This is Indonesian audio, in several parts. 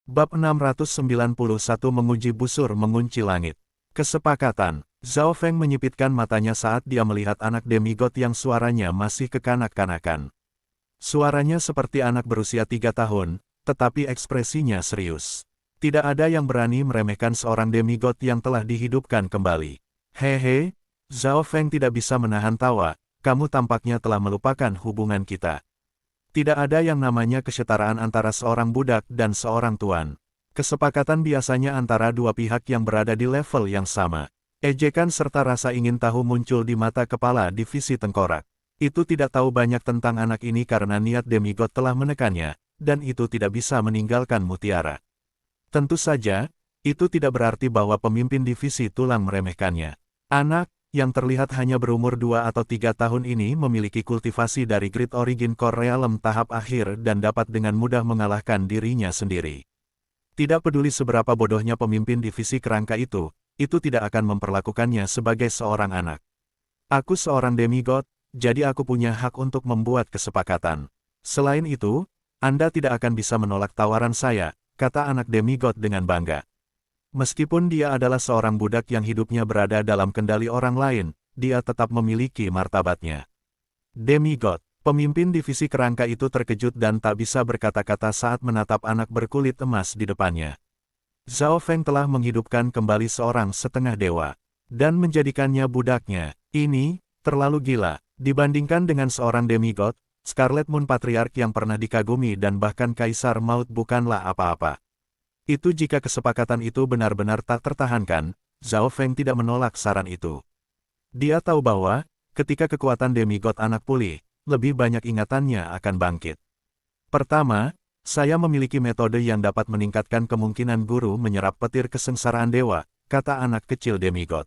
Bab 691 menguji busur mengunci langit. Kesepakatan. Zhao Feng menyipitkan matanya saat dia melihat anak demigod yang suaranya masih kekanak-kanakan. Suaranya seperti anak berusia 3 tahun, tetapi ekspresinya serius. Tidak ada yang berani meremehkan seorang demigod yang telah dihidupkan kembali. Hehe, Zhao Feng tidak bisa menahan tawa, kamu tampaknya telah melupakan hubungan kita. Tidak ada yang namanya kesetaraan antara seorang budak dan seorang tuan. Kesepakatan biasanya antara dua pihak yang berada di level yang sama. Ejekan serta rasa ingin tahu muncul di mata kepala divisi tengkorak. Itu tidak tahu banyak tentang anak ini karena niat demigod telah menekannya, dan itu tidak bisa meninggalkan mutiara. Tentu saja, itu tidak berarti bahwa pemimpin divisi tulang meremehkannya. Anak yang terlihat hanya berumur 2 atau 3 tahun ini memiliki kultivasi dari Great Origin Core Realm tahap akhir dan dapat dengan mudah mengalahkan dirinya sendiri. Tidak peduli seberapa bodohnya pemimpin divisi kerangka itu tidak akan memperlakukannya sebagai seorang anak. Aku seorang demigod, jadi aku punya hak untuk membuat kesepakatan. Selain itu, Anda tidak akan bisa menolak tawaran saya, kata anak demigod dengan bangga. Meskipun dia adalah seorang budak yang hidupnya berada dalam kendali orang lain, dia tetap memiliki martabatnya. Demigod, pemimpin divisi kerangka itu terkejut dan tak bisa berkata-kata saat menatap anak berkulit emas di depannya. Zhao Feng telah menghidupkan kembali seorang setengah dewa, dan menjadikannya budaknya. Ini terlalu gila, dibandingkan dengan seorang demigod, Scarlet Moon Patriarch yang pernah dikagumi dan bahkan Kaisar Maut bukanlah apa-apa. Itu jika kesepakatan itu benar-benar tak tertahankan, Zhao Feng tidak menolak saran itu. Dia tahu bahwa, ketika kekuatan demigod anak pulih, lebih banyak ingatannya akan bangkit. Pertama, saya memiliki metode yang dapat meningkatkan kemungkinan guru menyerap petir kesengsaraan dewa, kata anak kecil demigod.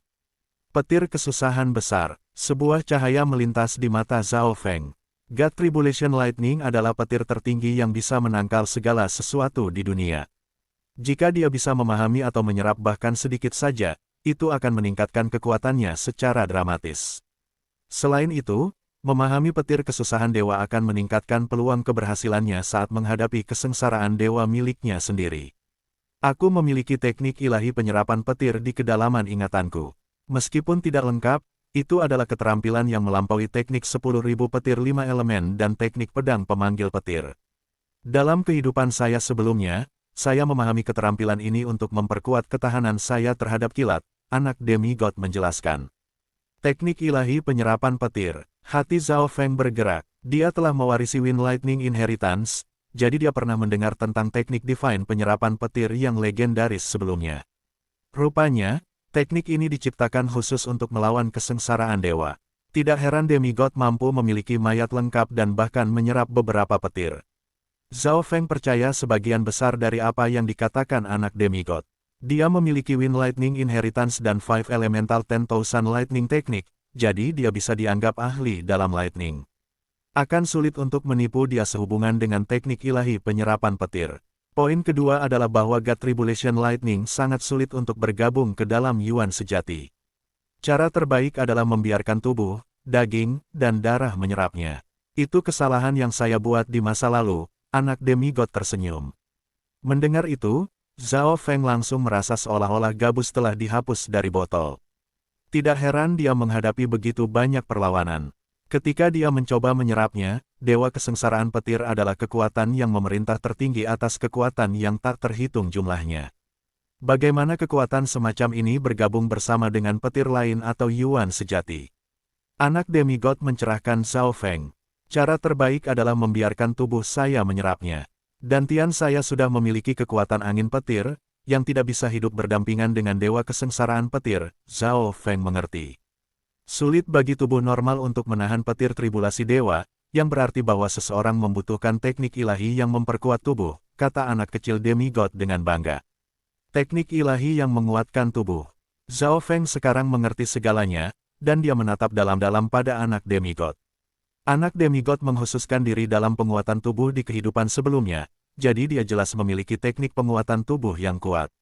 Petir kesusahan besar, sebuah cahaya melintas di mata Zhao Feng. God Tribulation Lightning adalah petir tertinggi yang bisa menangkal segala sesuatu di dunia. Jika dia bisa memahami atau menyerap bahkan sedikit saja, itu akan meningkatkan kekuatannya secara dramatis. Selain itu, memahami petir kesusahan dewa akan meningkatkan peluang keberhasilannya saat menghadapi kesengsaraan dewa miliknya sendiri. Aku memiliki teknik ilahi penyerapan petir di kedalaman ingatanku. Meskipun tidak lengkap, itu adalah keterampilan yang melampaui teknik 10.000 petir 5 elemen dan teknik pedang pemanggil petir. Dalam kehidupan saya sebelumnya, saya memahami keterampilan ini untuk memperkuat ketahanan saya terhadap kilat, anak demigod menjelaskan. Teknik ilahi penyerapan petir. Hati Zhao Feng bergerak. Dia telah mewarisi Wind Lightning Inheritance, jadi dia pernah mendengar tentang teknik divine penyerapan petir yang legendaris sebelumnya. Rupanya, teknik ini diciptakan khusus untuk melawan kesengsaraan dewa. Tidak heran demigod mampu memiliki mayat lengkap dan bahkan menyerap beberapa petir. Zhao Feng percaya sebagian besar dari apa yang dikatakan anak demigod. Dia memiliki Wind Lightning Inheritance dan 5 Elemental 10,000 Lightning Technique, jadi dia bisa dianggap ahli dalam lightning. Akan sulit untuk menipu dia sehubungan dengan teknik ilahi penyerapan petir. Poin kedua adalah bahwa God Tribulation Lightning sangat sulit untuk bergabung ke dalam Yuan sejati. Cara terbaik adalah membiarkan tubuh, daging, dan darah menyerapnya. Itu kesalahan yang saya buat di masa lalu. Anak demigod tersenyum. Mendengar itu, Zhao Feng langsung merasa seolah-olah gabus telah dihapus dari botol. Tidak heran dia menghadapi begitu banyak perlawanan. Ketika dia mencoba menyerapnya, Dewa Kesengsaraan Petir adalah kekuatan yang memerintah tertinggi atas kekuatan yang tak terhitung jumlahnya. Bagaimana kekuatan semacam ini bergabung bersama dengan petir lain atau Yuan sejati? Anak demigod mencerahkan Zhao Feng. Cara terbaik adalah membiarkan tubuh saya menyerapnya. Dantian saya sudah memiliki kekuatan angin petir, yang tidak bisa hidup berdampingan dengan Dewa Kesengsaraan Petir, Zhao Feng mengerti. Sulit bagi tubuh normal untuk menahan petir tribulasi dewa, yang berarti bahwa seseorang membutuhkan teknik ilahi yang memperkuat tubuh, kata anak kecil demigod dengan bangga. Teknik ilahi yang menguatkan tubuh. Zhao Feng sekarang mengerti segalanya, dan dia menatap dalam-dalam pada anak demigod. Anak demigod menghususkan diri dalam penguatan tubuh di kehidupan sebelumnya, jadi dia jelas memiliki teknik penguatan tubuh yang kuat.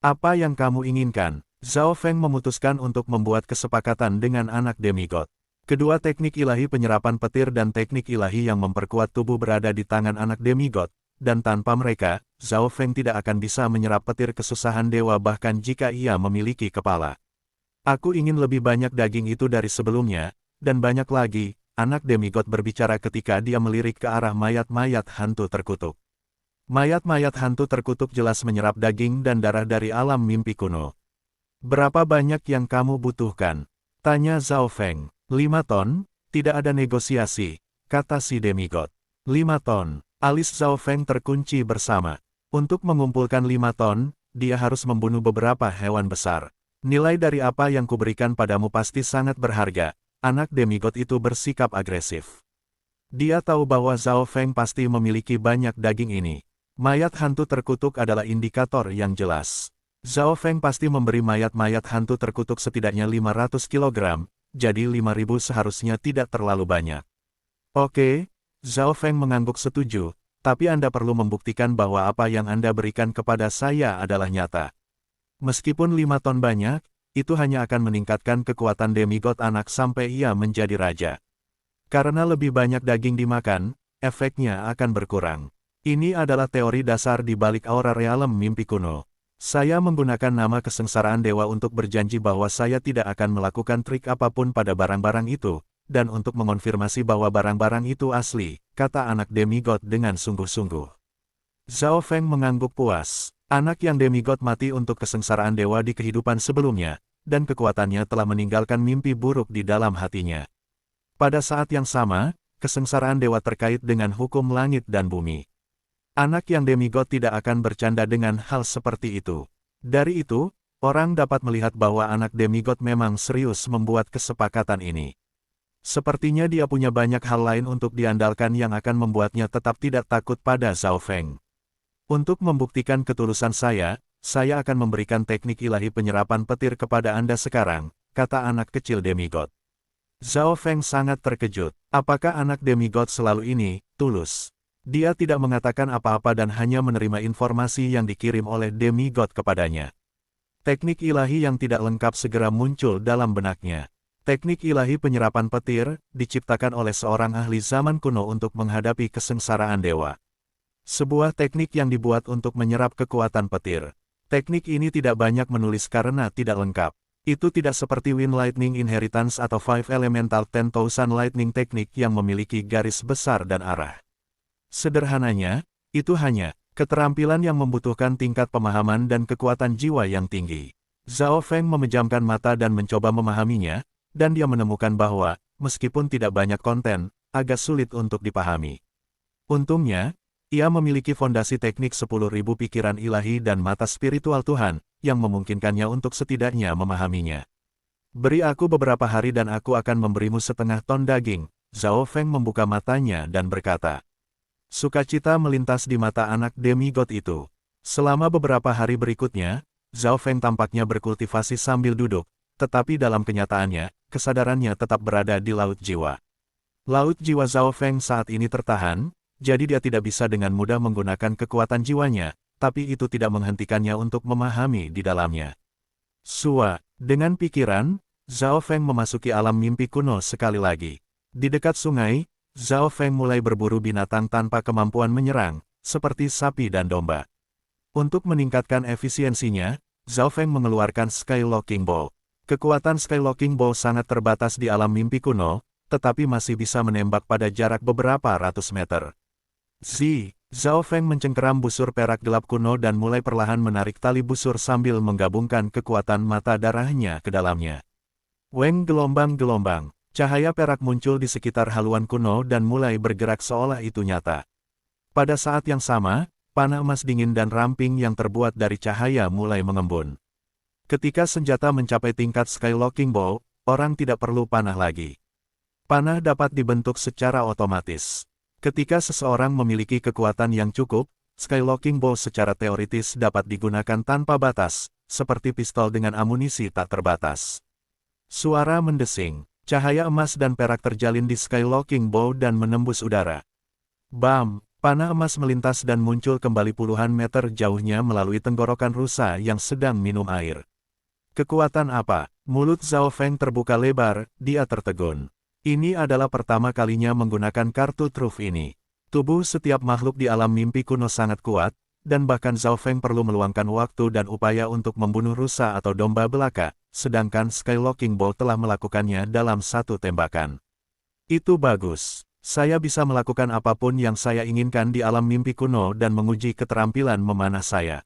Apa yang kamu inginkan? Zhao Feng memutuskan untuk membuat kesepakatan dengan anak demigod. Kedua teknik ilahi penyerapan petir dan teknik ilahi yang memperkuat tubuh berada di tangan anak demigod, dan tanpa mereka, Zhao Feng tidak akan bisa menyerap petir kesusahan dewa bahkan jika ia memiliki kepala. Aku ingin lebih banyak daging itu dari sebelumnya, dan banyak lagi, anak demigod berbicara ketika dia melirik ke arah mayat-mayat hantu terkutuk. Mayat-mayat hantu terkutuk jelas menyerap daging dan darah dari alam mimpi kuno. Berapa banyak yang kamu butuhkan? Tanya Zhao Feng. 5 ton, tidak ada negosiasi, kata si demigod. 5 ton, alis Zhao Feng terkunci bersama. Untuk mengumpulkan 5 ton, dia harus membunuh beberapa hewan besar. Nilai dari apa yang kuberikan padamu pasti sangat berharga. Anak demigod itu bersikap agresif. Dia tahu bahwa Zhao Feng pasti memiliki banyak daging ini. Mayat hantu terkutuk adalah indikator yang jelas. Zhao Feng pasti memberi mayat-mayat hantu terkutuk setidaknya 500 kg, jadi 5.000 seharusnya tidak terlalu banyak. Oke, Zhao Feng mengangguk setuju, tapi Anda perlu membuktikan bahwa apa yang Anda berikan kepada saya adalah nyata. Meskipun 5 ton banyak, itu hanya akan meningkatkan kekuatan demigod anak sampai ia menjadi raja. Karena lebih banyak daging dimakan, efeknya akan berkurang. Ini adalah teori dasar di balik aura realem mimpi kuno. Saya menggunakan nama kesengsaraan dewa untuk berjanji bahwa saya tidak akan melakukan trik apapun pada barang-barang itu, dan untuk mengonfirmasi bahwa barang-barang itu asli, kata anak demigod dengan sungguh-sungguh. Zhao Feng mengangguk puas. Anak yang demigod mati untuk kesengsaraan dewa di kehidupan sebelumnya, dan kekuatannya telah meninggalkan mimpi buruk di dalam hatinya. Pada saat yang sama, kesengsaraan dewa terkait dengan hukum langit dan bumi. Anak yang demigod tidak akan bercanda dengan hal seperti itu. Dari itu, orang dapat melihat bahwa anak demigod memang serius membuat kesepakatan ini. Sepertinya dia punya banyak hal lain untuk diandalkan yang akan membuatnya tetap tidak takut pada Zhao Feng. Untuk membuktikan ketulusan saya akan memberikan teknik ilahi penyerapan petir kepada Anda sekarang, kata anak kecil demigod. Zhao Feng sangat terkejut. Apakah anak demigod selalu ini tulus? Dia tidak mengatakan apa-apa dan hanya menerima informasi yang dikirim oleh demigod kepadanya. Teknik ilahi yang tidak lengkap segera muncul dalam benaknya. Teknik ilahi penyerapan petir, diciptakan oleh seorang ahli zaman kuno untuk menghadapi kesengsaraan dewa. Sebuah teknik yang dibuat untuk menyerap kekuatan petir. Teknik ini tidak banyak menulis karena tidak lengkap. Itu tidak seperti Wind Lightning Inheritance atau Five Elemental 10,000 Lightning Teknik yang memiliki garis besar dan arah. Sederhananya, itu hanya keterampilan yang membutuhkan tingkat pemahaman dan kekuatan jiwa yang tinggi. Zhao Feng memejamkan mata dan mencoba memahaminya, dan dia menemukan bahwa, meskipun tidak banyak konten, agak sulit untuk dipahami. Untungnya, ia memiliki fondasi teknik 10.000 pikiran ilahi dan mata spiritual Tuhan, yang memungkinkannya untuk setidaknya memahaminya. Beri aku beberapa hari dan aku akan memberimu 0,5 ton daging. Zhao Feng membuka matanya dan berkata. Sukacita melintas di mata anak demigod itu. Selama beberapa hari berikutnya, Zhao Feng tampaknya berkultivasi sambil duduk, tetapi dalam kenyataannya, kesadarannya tetap berada di laut jiwa. Laut jiwa Zhao Feng saat ini tertahan, jadi dia tidak bisa dengan mudah menggunakan kekuatan jiwanya, tapi itu tidak menghentikannya untuk memahami di dalamnya. Dengan pikiran, Zhao Feng memasuki alam mimpi kuno sekali lagi. Di dekat sungai, Zhao Feng mulai berburu binatang tanpa kemampuan menyerang, seperti sapi dan domba. Untuk meningkatkan efisiensinya, Zhao Feng mengeluarkan Skylocking Bow. Kekuatan Skylocking Bow sangat terbatas di alam mimpi kuno, tetapi masih bisa menembak pada jarak beberapa ratus meter. Zhao Feng mencengkeram busur perak gelap kuno dan mulai perlahan menarik tali busur sambil menggabungkan kekuatan mata darahnya ke dalamnya. Weng gelombang-gelombang. Cahaya perak muncul di sekitar haluan kuno dan mulai bergerak seolah itu nyata. Pada saat yang sama, panah emas dingin dan ramping yang terbuat dari cahaya mulai mengembun. Ketika senjata mencapai tingkat Skylocking Bow, orang tidak perlu panah lagi. Panah dapat dibentuk secara otomatis. Ketika seseorang memiliki kekuatan yang cukup, Skylocking Bow secara teoritis dapat digunakan tanpa batas, seperti pistol dengan amunisi tak terbatas. Suara mendesing. Cahaya emas dan perak terjalin di Skylocking Bow dan menembus udara. Bam! Panah emas melintas dan muncul kembali puluhan meter jauhnya melalui tenggorokan rusa yang sedang minum air. Kekuatan apa? Mulut Zhao Feng terbuka lebar, dia tertegun. Ini adalah pertama kalinya menggunakan kartu truf ini. Tubuh setiap makhluk di alam mimpi kuno sangat kuat, dan bahkan Zhao Feng perlu meluangkan waktu dan upaya untuk membunuh rusa atau domba belaka, sedangkan Skylocking Ball telah melakukannya dalam satu tembakan. Itu bagus. Saya bisa melakukan apapun yang saya inginkan di alam mimpi kuno dan menguji keterampilan memanah saya.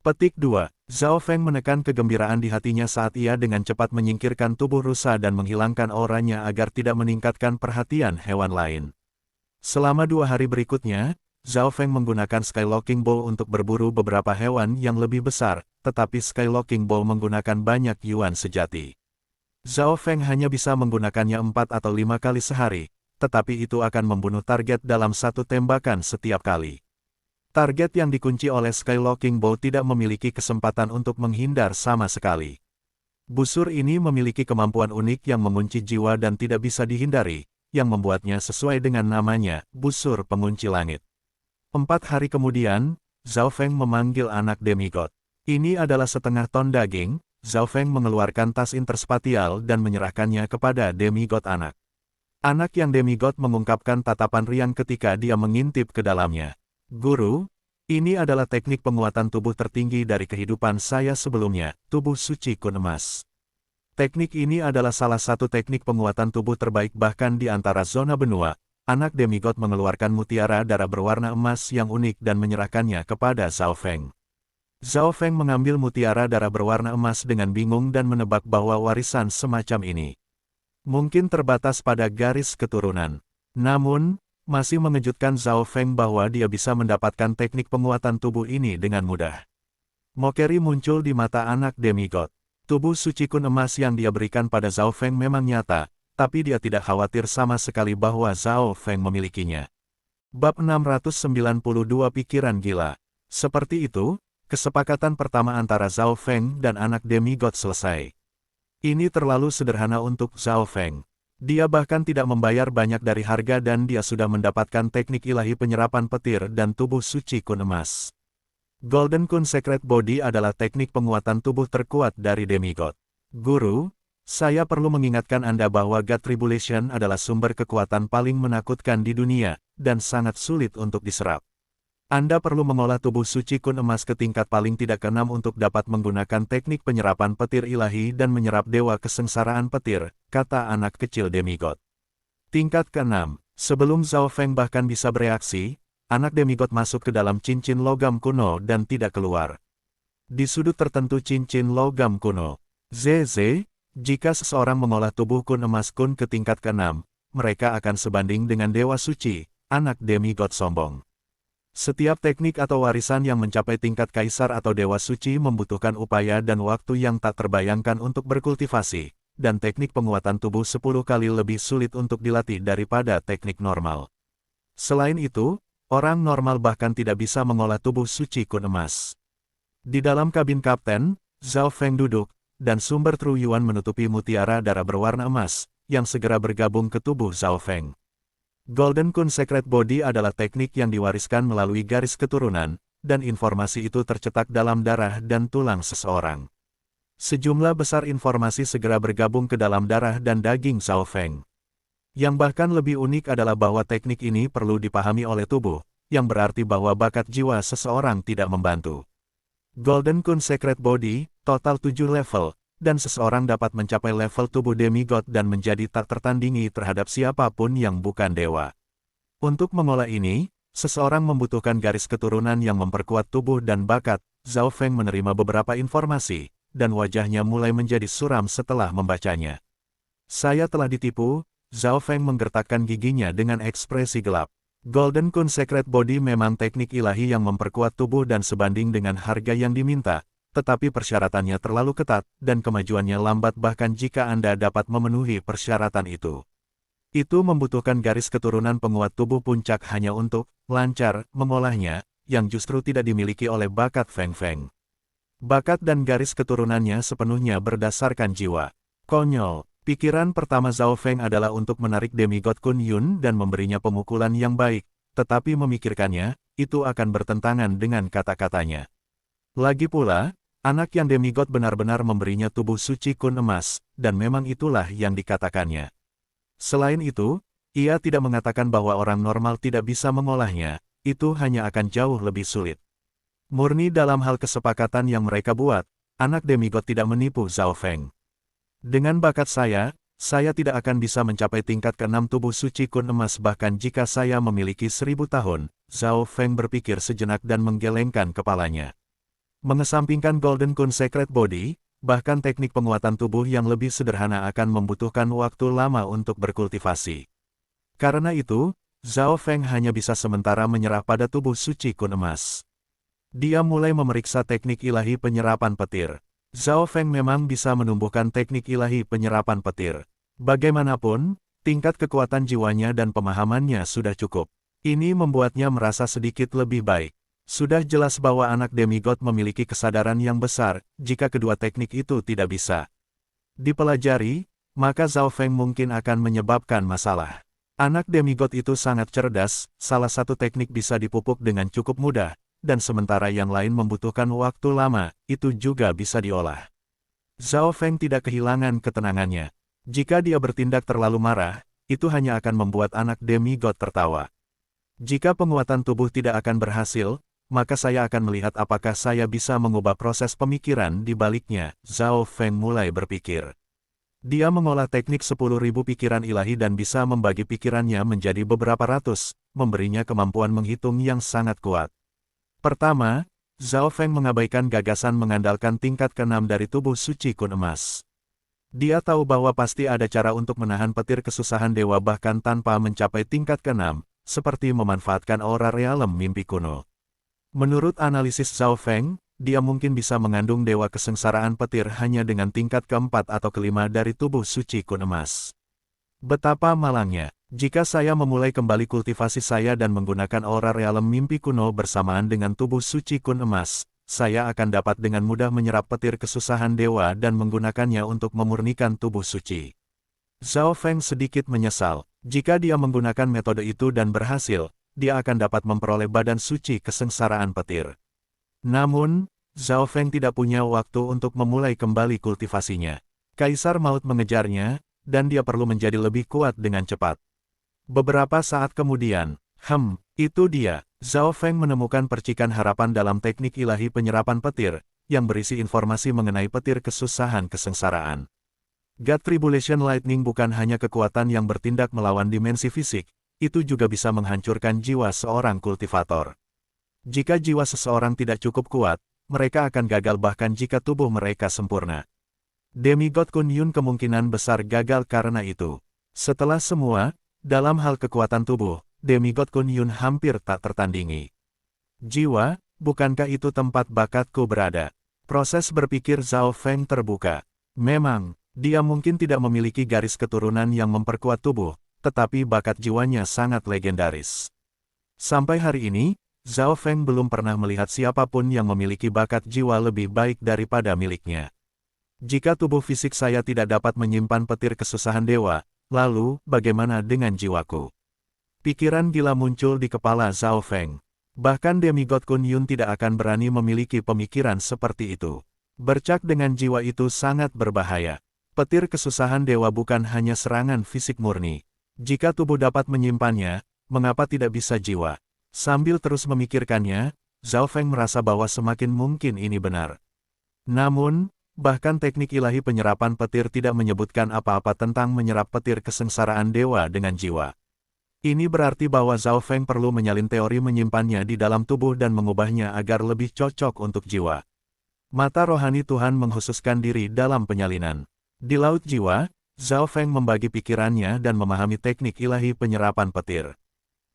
Petik 2. Zhao Feng menekan kegembiraan di hatinya saat ia dengan cepat menyingkirkan tubuh rusa dan menghilangkan auranya agar tidak meningkatkan perhatian hewan lain. Selama 2 hari berikutnya, Zhao Feng menggunakan Skylocking Ball untuk berburu beberapa hewan yang lebih besar, tetapi Skylocking Ball menggunakan banyak yuan sejati. Zhao Feng hanya bisa menggunakannya 4 atau 5 kali sehari, tetapi itu akan membunuh target dalam satu tembakan setiap kali. Target yang dikunci oleh Skylocking Ball tidak memiliki kesempatan untuk menghindar sama sekali. Busur ini memiliki kemampuan unik yang mengunci jiwa dan tidak bisa dihindari, yang membuatnya sesuai dengan namanya, busur pengunci langit. 4 hari kemudian, Zhao Feng memanggil anak demigod. Ini adalah setengah ton daging. Zhao Feng mengeluarkan tas interspatial dan menyerahkannya kepada demigod anak. Anak yang demigod mengungkapkan tatapan riang ketika dia mengintip ke dalamnya. Guru, ini adalah teknik penguatan tubuh tertinggi dari kehidupan saya sebelumnya, tubuh suci kun emas. Teknik ini adalah salah satu teknik penguatan tubuh terbaik bahkan di antara zona benua. Anak demigod mengeluarkan mutiara darah berwarna emas yang unik dan menyerahkannya kepada Zhao Feng. Zhao Feng mengambil mutiara darah berwarna emas dengan bingung dan menebak bahwa warisan semacam ini mungkin terbatas pada garis keturunan. Namun, masih mengejutkan Zhao Feng bahwa dia bisa mendapatkan teknik penguatan tubuh ini dengan mudah. Mokeri muncul di mata anak demigod. Tubuh suci kun emas yang dia berikan pada Zhao Feng memang nyata, tapi dia tidak khawatir sama sekali bahwa Zhao Feng memilikinya. Bab 692 Pikiran Gila. Seperti itu, kesepakatan pertama antara Zhao Feng dan anak demigod selesai. Ini terlalu sederhana untuk Zhao Feng. Dia bahkan tidak membayar banyak dari harga dan dia sudah mendapatkan teknik ilahi penyerapan petir dan tubuh suci kun emas. Golden Kun Secret Body adalah teknik penguatan tubuh terkuat dari demigod. Guru, saya perlu mengingatkan Anda bahwa God Tribulation adalah sumber kekuatan paling menakutkan di dunia, dan sangat sulit untuk diserap. Anda perlu mengolah tubuh suci kun emas ke tingkat paling tidak ke-6 untuk dapat menggunakan teknik penyerapan petir ilahi dan menyerap dewa kesengsaraan petir, kata anak kecil demigod. Tingkat ke-6, sebelum Zhao Feng bahkan bisa bereaksi, anak demigod masuk ke dalam cincin logam kuno dan tidak keluar. Di sudut tertentu cincin logam kuno, ZZ, jika seseorang mengolah tubuh kun emas kun ke tingkat ke-6, mereka akan sebanding dengan dewa suci, anak demigod sombong. Setiap teknik atau warisan yang mencapai tingkat kaisar atau dewa suci membutuhkan upaya dan waktu yang tak terbayangkan untuk berkultivasi, dan teknik penguatan tubuh 10 kali lebih sulit untuk dilatih daripada teknik normal. Selain itu, orang normal bahkan tidak bisa mengolah tubuh suci kun emas. Di dalam kabin kapten, Zhao Feng duduk, dan sumber True Yuan menutupi mutiara darah berwarna emas, yang segera bergabung ke tubuh Zhao Feng. Golden Kun Secret Body adalah teknik yang diwariskan melalui garis keturunan, dan informasi itu tercetak dalam darah dan tulang seseorang. Sejumlah besar informasi segera bergabung ke dalam darah dan daging Zhao Feng. Yang bahkan lebih unik adalah bahwa teknik ini perlu dipahami oleh tubuh, yang berarti bahwa bakat jiwa seseorang tidak membantu. Golden Kun Secret Body, total 7 level, dan seseorang dapat mencapai level tubuh demigod dan menjadi tak tertandingi terhadap siapapun yang bukan dewa. Untuk mengolah ini, seseorang membutuhkan garis keturunan yang memperkuat tubuh dan bakat. Zhao Feng menerima beberapa informasi, dan wajahnya mulai menjadi suram setelah membacanya. Saya telah ditipu, Zhao Feng menggertakkan giginya dengan ekspresi gelap. Golden Kun Secret Body memang teknik ilahi yang memperkuat tubuh dan sebanding dengan harga yang diminta, tetapi persyaratannya terlalu ketat, dan kemajuannya lambat bahkan jika Anda dapat memenuhi persyaratan itu. Itu membutuhkan garis keturunan penguat tubuh puncak hanya untuk lancar mengolahnya, yang justru tidak dimiliki oleh bakat Feng Feng. Bakat dan garis keturunannya sepenuhnya berdasarkan jiwa. Konyol, pikiran pertama Zhao Feng adalah untuk menarik demigod Kun Yun dan memberinya pemukulan yang baik, tetapi memikirkannya, itu akan bertentangan dengan kata-katanya. Lagi pula, anak yang demigod benar-benar memberinya tubuh suci kun emas, dan memang itulah yang dikatakannya. Selain itu, Ia tidak mengatakan bahwa orang normal tidak bisa mengolahnya, itu hanya akan jauh lebih sulit. Murni dalam hal kesepakatan yang mereka buat, anak demigod tidak menipu Zhao Feng. Dengan bakat saya tidak akan bisa mencapai tingkat ke-6 tubuh suci kun emas bahkan jika saya memiliki 1000 tahun, Zhao Feng berpikir sejenak dan menggelengkan kepalanya. Mengesampingkan Golden Kun Secret Body, bahkan teknik penguatan tubuh yang lebih sederhana akan membutuhkan waktu lama untuk berkultivasi. Karena itu, Zhao Feng hanya bisa sementara menyerah pada tubuh suci kun emas. Dia mulai memeriksa teknik ilahi penyerapan petir. Zhao Feng memang bisa menumbuhkan teknik ilahi penyerapan petir. Bagaimanapun, tingkat kekuatan jiwanya dan pemahamannya sudah cukup. Ini membuatnya merasa sedikit lebih baik. Sudah jelas bahwa anak demigod memiliki kesadaran yang besar, jika kedua teknik itu tidak bisa dipelajari, maka Zhao Feng mungkin akan menyebabkan masalah. Anak demigod itu sangat cerdas, salah satu teknik bisa dipupuk dengan cukup mudah, dan sementara yang lain membutuhkan waktu lama, itu juga bisa diolah. Zhao Feng tidak kehilangan ketenangannya. Jika dia bertindak terlalu marah, itu hanya akan membuat anak demigod tertawa. Jika penguatan tubuh tidak akan berhasil, maka saya akan melihat apakah saya bisa mengubah proses pemikiran di baliknya. Zhao Feng mulai berpikir. Dia mengolah teknik 10.000 pikiran ilahi dan bisa membagi pikirannya menjadi beberapa ratus, memberinya kemampuan menghitung yang sangat kuat. Pertama, Zhao Feng mengabaikan gagasan mengandalkan tingkat ke-6 dari tubuh suci kun emas. Dia tahu bahwa pasti ada cara untuk menahan petir kesusahan dewa bahkan tanpa mencapai tingkat ke-6, seperti memanfaatkan aura realem mimpi kuno. Menurut analisis Zhao Feng, dia mungkin bisa mengandung dewa kesengsaraan petir hanya dengan tingkat ke-4 atau ke-5 dari tubuh suci kun emas. Betapa malangnya, jika saya memulai kembali kultivasi saya dan menggunakan aura realem mimpi kuno bersamaan dengan tubuh suci kun emas, saya akan dapat dengan mudah menyerap petir kesusahan dewa dan menggunakannya untuk memurnikan tubuh suci. Zhao Feng sedikit menyesal, jika dia menggunakan metode itu dan berhasil, dia akan dapat memperoleh badan suci kesengsaraan petir. Namun, Zhao Feng tidak punya waktu untuk memulai kembali kultivasinya. Kaisar Maut mengejarnya, dan dia perlu menjadi lebih kuat dengan cepat. Beberapa saat kemudian, itu dia, Zhao Feng menemukan percikan harapan dalam teknik ilahi penyerapan petir, yang berisi informasi mengenai petir kesusahan kesengsaraan. God Tribulation Lightning bukan hanya kekuatan yang bertindak melawan dimensi fisik, itu juga bisa menghancurkan jiwa seorang kultivator. Jika jiwa seseorang tidak cukup kuat, mereka akan gagal bahkan jika tubuh mereka sempurna. Demigod Kun Yun kemungkinan besar gagal karena itu. Setelah semua, dalam hal kekuatan tubuh, Demigod Kun Yun hampir tak tertandingi. Jiwa, bukankah itu tempat bakatku berada? Proses berpikir Zhao Feng terbuka. Memang, dia mungkin tidak memiliki garis keturunan yang memperkuat tubuh, tetapi bakat jiwanya sangat legendaris. Sampai hari ini, Zhao Feng belum pernah melihat siapapun yang memiliki bakat jiwa lebih baik daripada miliknya. Jika tubuh fisik saya tidak dapat menyimpan petir kesusahan dewa, lalu bagaimana dengan jiwaku? Pikiran gila muncul di kepala Zhao Feng. Bahkan Demigod Kun Yun tidak akan berani memiliki pemikiran seperti itu. Bercak dengan jiwa itu sangat berbahaya. Petir kesusahan dewa bukan hanya serangan fisik murni. Jika tubuh dapat menyimpannya, mengapa tidak bisa jiwa? Sambil terus memikirkannya, Zhao Feng merasa bahwa semakin mungkin ini benar. Namun, bahkan teknik ilahi penyerapan petir tidak menyebutkan apa-apa tentang menyerap petir kesengsaraan dewa dengan jiwa. Ini berarti bahwa Zhao Feng perlu menyalin teori menyimpannya di dalam tubuh dan mengubahnya agar lebih cocok untuk jiwa. Mata rohani Tuhan menghususkan diri dalam penyalinan. Di Laut Jiwa, Zhao Feng membagi pikirannya dan memahami teknik ilahi penyerapan petir.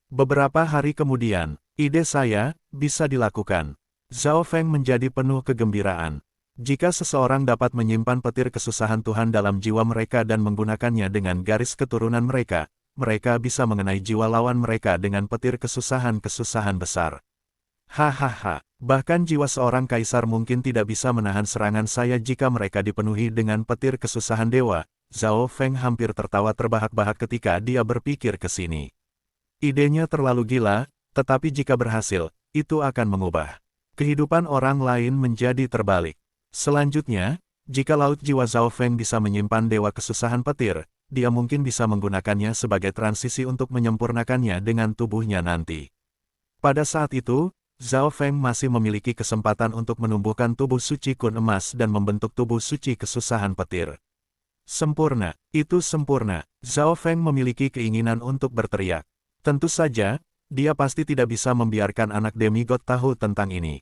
Beberapa hari kemudian, ide saya bisa dilakukan. Zhao Feng menjadi penuh kegembiraan. Jika seseorang dapat menyimpan petir kesusahan Tuhan dalam jiwa mereka dan menggunakannya dengan garis keturunan mereka, mereka bisa mengenai jiwa lawan mereka dengan petir kesusahan-kesusahan besar. Hahaha, bahkan jiwa seorang kaisar mungkin tidak bisa menahan serangan saya jika mereka dipenuhi dengan petir kesusahan dewa. Zhao Feng hampir tertawa terbahak-bahak ketika dia berpikir ke sini. Idenya terlalu gila, tetapi jika berhasil, itu akan mengubah kehidupan orang lain menjadi terbalik. Selanjutnya, jika Laut Jiwa Zhao Feng bisa menyimpan dewa kesusahan petir, dia mungkin bisa menggunakannya sebagai transisi untuk menyempurnakannya dengan tubuhnya nanti. Pada saat itu, Zhao Feng masih memiliki kesempatan untuk menumbuhkan tubuh suci kun emas dan membentuk tubuh suci kesusahan petir. Sempurna, itu sempurna. Zhao Feng memiliki keinginan untuk berteriak. Tentu saja, dia pasti tidak bisa membiarkan anak demigod tahu tentang ini.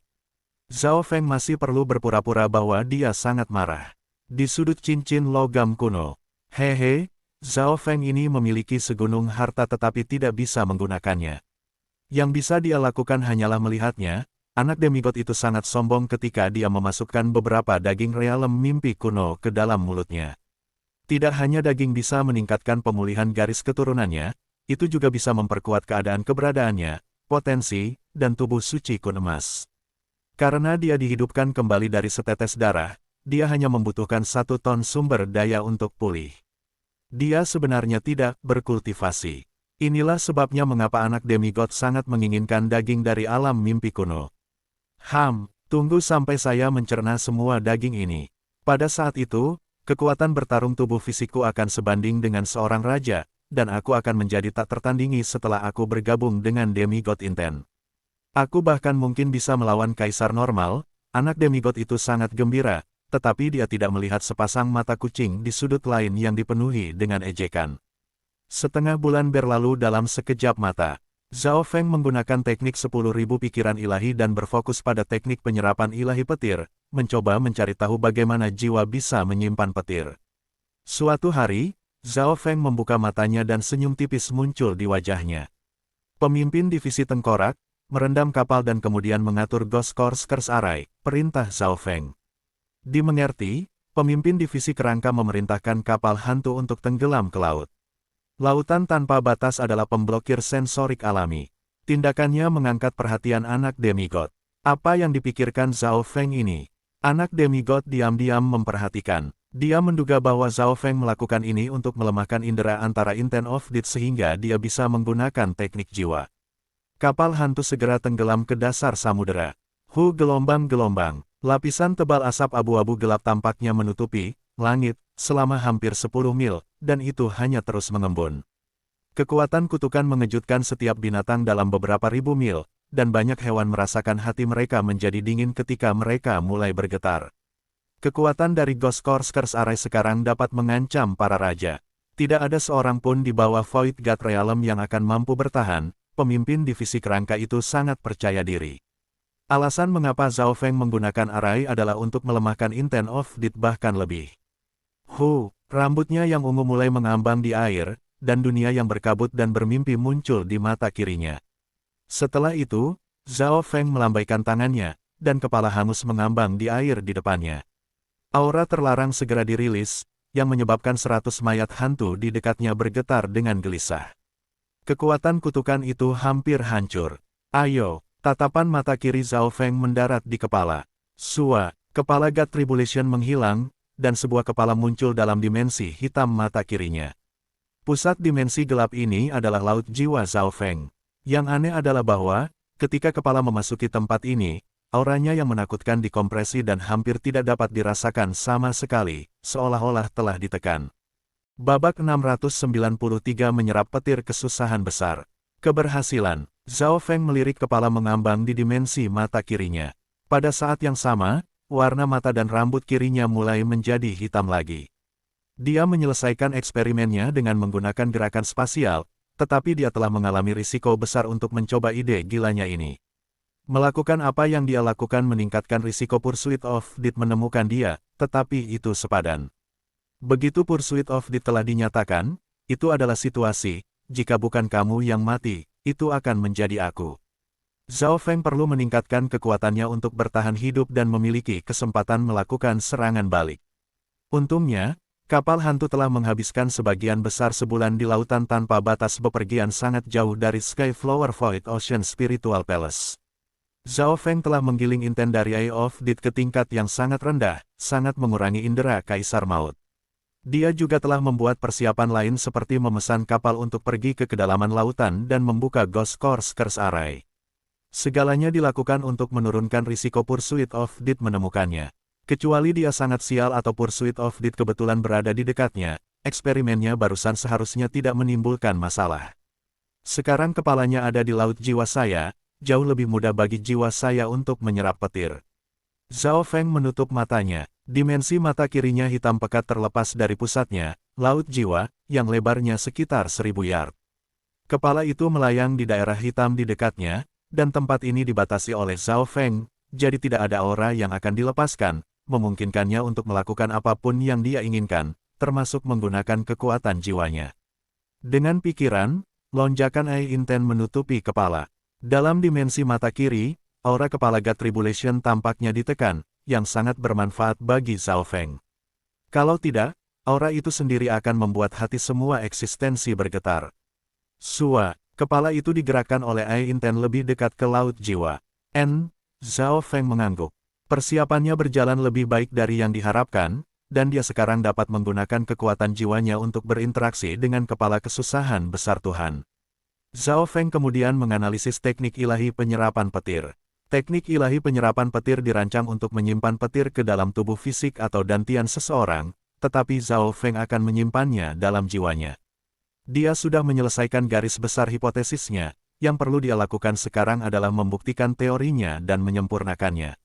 Zhao Feng masih perlu berpura-pura bahwa dia sangat marah. Di sudut cincin logam kuno. Hehe, Zhao Feng ini memiliki segunung harta tetapi tidak bisa menggunakannya. Yang bisa dia lakukan hanyalah melihatnya. Anak demigod itu sangat sombong ketika dia memasukkan beberapa daging realem mimpi kuno ke dalam mulutnya. Tidak hanya daging bisa meningkatkan pemulihan garis keturunannya, itu juga bisa memperkuat keadaan keberadaannya, potensi, dan tubuh suci kun emas. Karena dia dihidupkan kembali dari setetes darah, dia hanya membutuhkan 1 ton sumber daya untuk pulih. Dia sebenarnya tidak berkultivasi. Inilah sebabnya mengapa anak demigod sangat menginginkan daging dari alam mimpi kuno. Tunggu sampai saya mencerna semua daging ini. Pada saat itu, kekuatan bertarung tubuh fisikku akan sebanding dengan seorang raja, dan aku akan menjadi tak tertandingi setelah aku bergabung dengan demigod inten. Aku bahkan mungkin bisa melawan kaisar normal. Anak demigod itu sangat gembira, tetapi dia tidak melihat sepasang mata kucing di sudut lain yang dipenuhi dengan ejekan. Setengah bulan berlalu dalam sekejap mata. Zhao Feng menggunakan teknik 10.000 pikiran ilahi dan berfokus pada teknik penyerapan ilahi petir, mencoba mencari tahu bagaimana jiwa bisa menyimpan petir. Suatu hari, Zhao Feng membuka matanya dan senyum tipis muncul di wajahnya. Pemimpin divisi tengkorak, merendam kapal dan kemudian mengatur Ghost Course Array, perintah Zhao Feng. Dimengerti, pemimpin divisi kerangka memerintahkan kapal hantu untuk tenggelam ke laut. Lautan tanpa batas adalah pemblokir sensorik alami. Tindakannya mengangkat perhatian anak demigod. Apa yang dipikirkan Zhao Feng ini? Anak demigod diam-diam memperhatikan. Dia menduga bahwa Zhao Feng melakukan ini untuk melemahkan indera antara Intent of Death sehingga dia bisa menggunakan teknik jiwa. Kapal hantu segera tenggelam ke dasar samudera. Gelombang-gelombang. Lapisan tebal asap abu-abu gelap tampaknya menutupi langit selama hampir 10 mil, dan itu hanya terus mengembun. Kekuatan kutukan mengejutkan setiap binatang dalam beberapa ribu mil, dan banyak hewan merasakan hati mereka menjadi dingin ketika mereka mulai bergetar. Kekuatan dari Ghost Course Array sekarang dapat mengancam para raja. Tidak ada seorang pun di bawah Void God Realm yang akan mampu bertahan. Pemimpin divisi kerangka itu sangat percaya diri. Alasan mengapa Zhao Feng menggunakan Array adalah untuk melemahkan Intent of Death bahkan lebih. Rambutnya yang ungu mulai mengambang di air, dan dunia yang berkabut dan bermimpi muncul di mata kirinya. Setelah itu, Zhao Feng melambaikan tangannya, dan kepala hangus mengambang di air di depannya. Aura terlarang segera dirilis, yang menyebabkan 100 mayat hantu di dekatnya bergetar dengan gelisah. Kekuatan kutukan itu hampir hancur. Ayo, tatapan mata kiri Zhao Feng mendarat di kepala. Kepala God Tribulation menghilang, dan sebuah kepala muncul dalam dimensi hitam mata kirinya. Pusat dimensi gelap ini adalah laut jiwa Zhao Feng. Yang aneh adalah bahwa, ketika kepala memasuki tempat ini, auranya yang menakutkan dikompresi dan hampir tidak dapat dirasakan sama sekali, seolah-olah telah ditekan. Babak 693 menyerap petir kesusahan besar. Keberhasilan. Zhao Feng melirik kepala mengambang di dimensi mata kirinya. Pada saat yang sama, warna mata dan rambut kirinya mulai menjadi hitam lagi. Dia menyelesaikan eksperimennya dengan menggunakan gerakan spasial, tetapi dia telah mengalami risiko besar untuk mencoba ide gilanya ini. Melakukan apa yang dia lakukan meningkatkan risiko Pursuit of Death menemukan dia, tetapi itu sepadan. Begitu Pursuit of Death telah dinyatakan, itu adalah situasi, jika bukan kamu yang mati, itu akan menjadi aku. Zhao Feng perlu meningkatkan kekuatannya untuk bertahan hidup dan memiliki kesempatan melakukan serangan balik. Untungnya, kapal hantu telah menghabiskan sebagian besar sebulan di lautan tanpa batas bepergian sangat jauh dari Skyflower Void Ocean Spiritual Palace. Zhao Feng telah menggiling intent dari Eye of Death ke tingkat yang sangat rendah, sangat mengurangi indera Kaisar Maut. Dia juga telah membuat persiapan lain seperti memesan kapal untuk pergi ke kedalaman lautan dan membuka Ghost Course Array. Segalanya dilakukan untuk menurunkan risiko Pursuit of Death menemukannya. Kecuali dia sangat sial atau Pursuit of Death kebetulan berada di dekatnya, eksperimennya barusan seharusnya tidak menimbulkan masalah. Sekarang kepalanya ada di laut jiwa saya, jauh lebih mudah bagi jiwa saya untuk menyerap petir. Zhao Feng menutup matanya, dimensi mata kirinya hitam pekat terlepas dari pusatnya, laut jiwa, yang lebarnya sekitar 1000 yard. Kepala itu melayang di daerah hitam di dekatnya, dan tempat ini dibatasi oleh Zhao Feng, jadi tidak ada aura yang akan dilepaskan, memungkinkannya untuk melakukan apapun yang dia inginkan, termasuk menggunakan kekuatan jiwanya. Dengan pikiran, lonjakan Ai Inten menutupi kepala. Dalam dimensi mata kiri, aura kepala God Tribulation tampaknya ditekan, yang sangat bermanfaat bagi Zhao Feng. Kalau tidak, aura itu sendiri akan membuat hati semua eksistensi bergetar. Kepala itu digerakkan oleh Ai Inten lebih dekat ke laut jiwa. Zhao Feng mengangguk. Persiapannya berjalan lebih baik dari yang diharapkan, dan dia sekarang dapat menggunakan kekuatan jiwanya untuk berinteraksi dengan kepala kesusahan besar Tuhan. Zhao Feng kemudian menganalisis teknik ilahi penyerapan petir. Teknik ilahi penyerapan petir dirancang untuk menyimpan petir ke dalam tubuh fisik atau dantian seseorang, tetapi Zhao Feng akan menyimpannya dalam jiwanya. Dia sudah menyelesaikan garis besar hipotesisnya, yang perlu dia lakukan sekarang adalah membuktikan teorinya dan menyempurnakannya.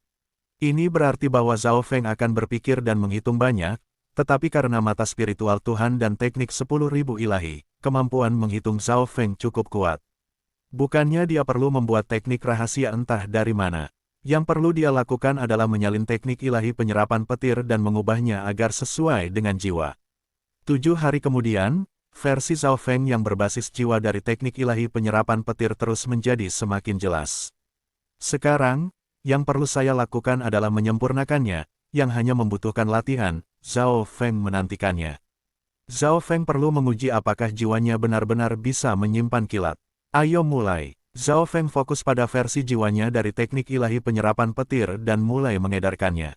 Ini berarti bahwa Zhao Feng akan berpikir dan menghitung banyak, tetapi karena mata spiritual Tuhan dan teknik 10.000 ilahi, kemampuan menghitung Zhao Feng cukup kuat. Bukannya dia perlu membuat teknik rahasia entah dari mana. Yang perlu dia lakukan adalah menyalin teknik ilahi penyerapan petir dan mengubahnya agar sesuai dengan jiwa. 7 hari kemudian, versi Zhao Feng yang berbasis jiwa dari teknik ilahi penyerapan petir terus menjadi semakin jelas. Sekarang, yang perlu saya lakukan adalah menyempurnakannya, yang hanya membutuhkan latihan. Zhao Feng menantikannya. Zhao Feng perlu menguji apakah jiwanya benar-benar bisa menyimpan kilat. Ayo mulai. Zhao Feng fokus pada versi jiwanya dari teknik ilahi penyerapan petir dan mulai mengedarkannya.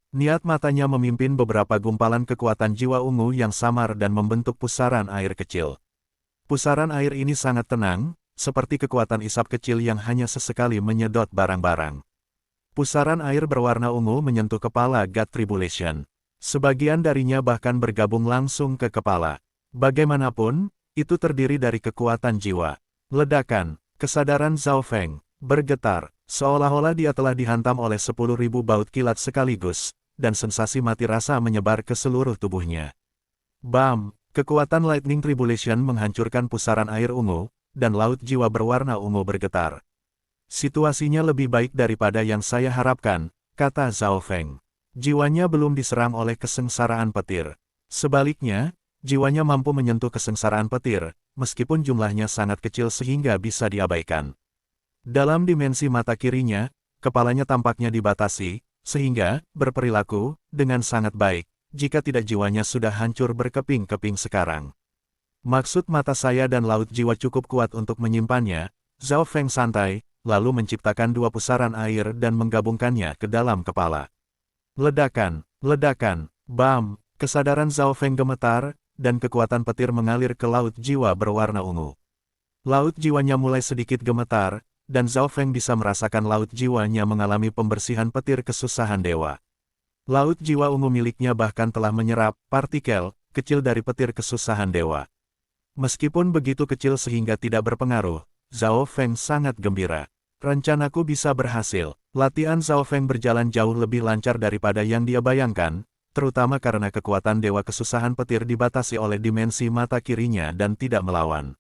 Niat matanya memimpin beberapa gumpalan kekuatan jiwa ungu yang samar dan membentuk pusaran air kecil. Pusaran air ini sangat tenang, seperti kekuatan isap kecil yang hanya sesekali menyedot barang-barang. Pusaran air berwarna ungu menyentuh kepala God Tribulation. Sebagian darinya bahkan bergabung langsung ke kepala. Bagaimanapun, itu terdiri dari kekuatan jiwa. Ledakan, kesadaran Zhao Feng bergetar, seolah-olah dia telah dihantam oleh 10.000 baut kilat sekaligus, dan sensasi mati rasa menyebar ke seluruh tubuhnya. Bam! Kekuatan Lightning Tribulation menghancurkan pusaran air ungu, dan laut jiwa berwarna ungu bergetar. Situasinya lebih baik daripada yang saya harapkan, kata Zhao Feng. Jiwanya belum diserang oleh kesengsaraan petir. Sebaliknya, jiwanya mampu menyentuh kesengsaraan petir, meskipun jumlahnya sangat kecil sehingga bisa diabaikan. Dalam dimensi mata kirinya, kepalanya tampaknya dibatasi, sehingga berperilaku dengan sangat baik, jika tidak jiwanya sudah hancur berkeping-keping sekarang. Maksud mata saya dan laut jiwa cukup kuat untuk menyimpannya. Zhao Feng santai, lalu menciptakan 2 pusaran air dan menggabungkannya ke dalam kepala. Ledakan, bam! Kesadaran Zhao Feng gemetar, dan kekuatan petir mengalir ke laut jiwa berwarna ungu. Laut jiwanya mulai sedikit gemetar, dan Zhao Feng bisa merasakan laut jiwanya mengalami pembersihan petir kesusahan dewa. Laut jiwa ungu miliknya bahkan telah menyerap partikel kecil dari petir kesusahan dewa. Meskipun begitu kecil sehingga tidak berpengaruh, Zhao Feng sangat gembira. Rencanaku bisa berhasil. Latihan Zhao Feng berjalan jauh lebih lancar daripada yang dia bayangkan, terutama karena kekuatan dewa kesusahan petir dibatasi oleh dimensi mata kirinya dan tidak melawan.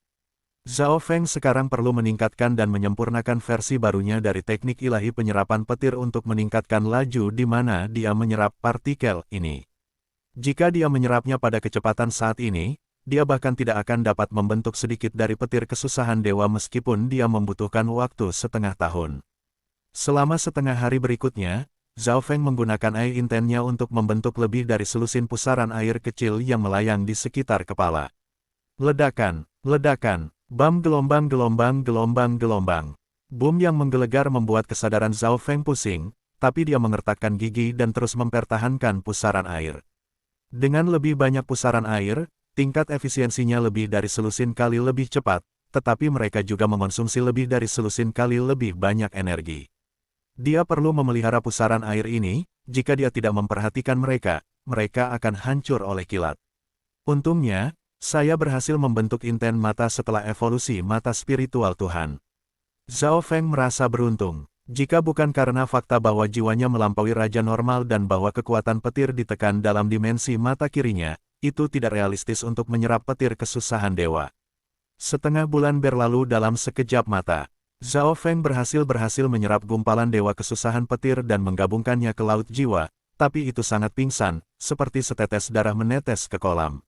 Zhao Feng sekarang perlu meningkatkan dan menyempurnakan versi barunya dari teknik ilahi penyerapan petir untuk meningkatkan laju di mana dia menyerap partikel ini. Jika dia menyerapnya pada kecepatan saat ini, dia bahkan tidak akan dapat membentuk sedikit dari petir kesusahan dewa meskipun dia membutuhkan waktu setengah tahun. Selama setengah hari berikutnya, Zhao Feng menggunakan Ai Intennya untuk membentuk lebih dari selusin pusaran air kecil yang melayang di sekitar kepala. Ledakan, bam gelombang. Boom yang menggelegar membuat kesadaran Zhao Feng pusing, tapi dia mengertakkan gigi dan terus mempertahankan pusaran air. Dengan lebih banyak pusaran air, tingkat efisiensinya lebih dari selusin kali lebih cepat, tetapi mereka juga mengonsumsi lebih dari selusin kali lebih banyak energi. Dia perlu memelihara pusaran air ini, jika dia tidak memperhatikan mereka, mereka akan hancur oleh kilat. Untungnya, saya berhasil membentuk inten mata setelah evolusi mata spiritual Tuhan. Zhao Feng merasa beruntung. Jika bukan karena fakta bahwa jiwanya melampaui raja normal dan bahwa kekuatan petir ditekan dalam dimensi mata kirinya, itu tidak realistis untuk menyerap petir kesusahan dewa. Setengah bulan berlalu dalam sekejap mata. Zhao Feng berhasil menyerap gumpalan dewa kesusahan petir dan menggabungkannya ke laut jiwa, tapi itu sangat pingsan, seperti setetes darah menetes ke kolam.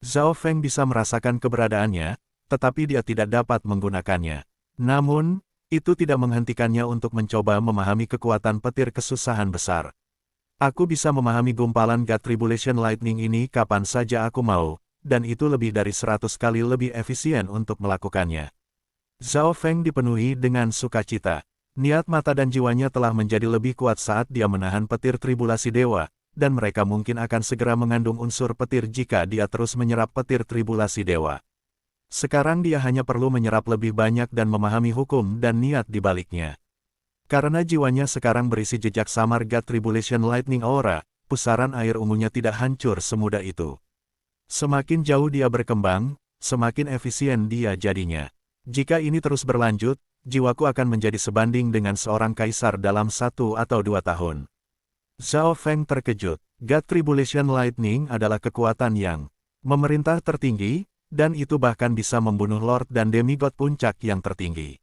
Zhao Feng bisa merasakan keberadaannya, tetapi dia tidak dapat menggunakannya. Namun, itu tidak menghentikannya untuk mencoba memahami kekuatan petir kesusahan besar. Aku bisa memahami gumpalan God Tribulation Lightning ini kapan saja aku mau, dan itu lebih dari 100 kali lebih efisien untuk melakukannya. Zhao Feng dipenuhi dengan sukacita. Niat mata dan jiwanya telah menjadi lebih kuat saat dia menahan petir tribulasi dewa, dan mereka mungkin akan segera mengandung unsur petir jika dia terus menyerap petir tribulasi dewa. Sekarang dia hanya perlu menyerap lebih banyak dan memahami hukum dan niat di baliknya. Karena jiwanya sekarang berisi jejak samar God Tribulation Lightning Aura, pusaran air ungunya tidak hancur semudah itu. Semakin jauh dia berkembang, semakin efisien dia jadinya. Jika ini terus berlanjut, jiwaku akan menjadi sebanding dengan seorang kaisar dalam 1 atau 2 tahun. Zhao Feng terkejut. God Tribulation Lightning adalah kekuatan yang memerintah tertinggi, dan itu bahkan bisa membunuh Lord dan Demigod puncak yang tertinggi.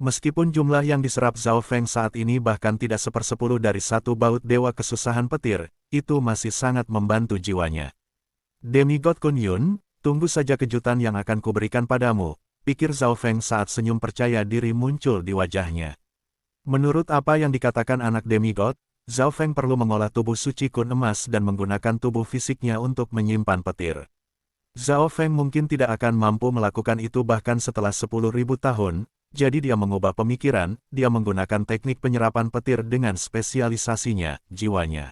Meskipun jumlah yang diserap Zhao Feng saat ini bahkan tidak 1/10 dari satu baut dewa kesusahan petir, itu masih sangat membantu jiwanya. Demigod Kun Yun, tunggu saja kejutan yang akan kuberikan padamu, pikir Zhao Feng saat senyum percaya diri muncul di wajahnya. Menurut apa yang dikatakan anak Demigod, Zhao Feng perlu mengolah tubuh suci kun emas dan menggunakan tubuh fisiknya untuk menyimpan petir. Zhao Feng mungkin tidak akan mampu melakukan itu bahkan setelah 10.000 tahun, jadi dia mengubah pemikiran, dia menggunakan teknik penyerapan petir dengan spesialisasinya, jiwanya.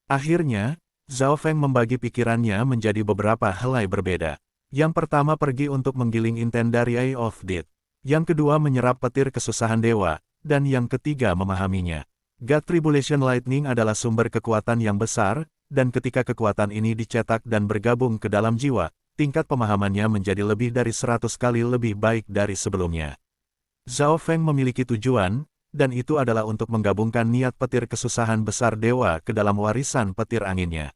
Akhirnya, Zhao Feng membagi pikirannya menjadi beberapa helai berbeda. Yang pertama pergi untuk menggiling inten dari Eye of Death. Yang kedua menyerap petir kesusahan dewa, dan yang ketiga memahaminya. God Tribulation Lightning adalah sumber kekuatan yang besar, dan ketika kekuatan ini dicetak dan bergabung ke dalam jiwa, tingkat pemahamannya menjadi lebih dari 100 kali lebih baik dari sebelumnya. Zhao Feng memiliki tujuan, dan itu adalah untuk menggabungkan niat petir kesusahan besar dewa ke dalam warisan petir anginnya.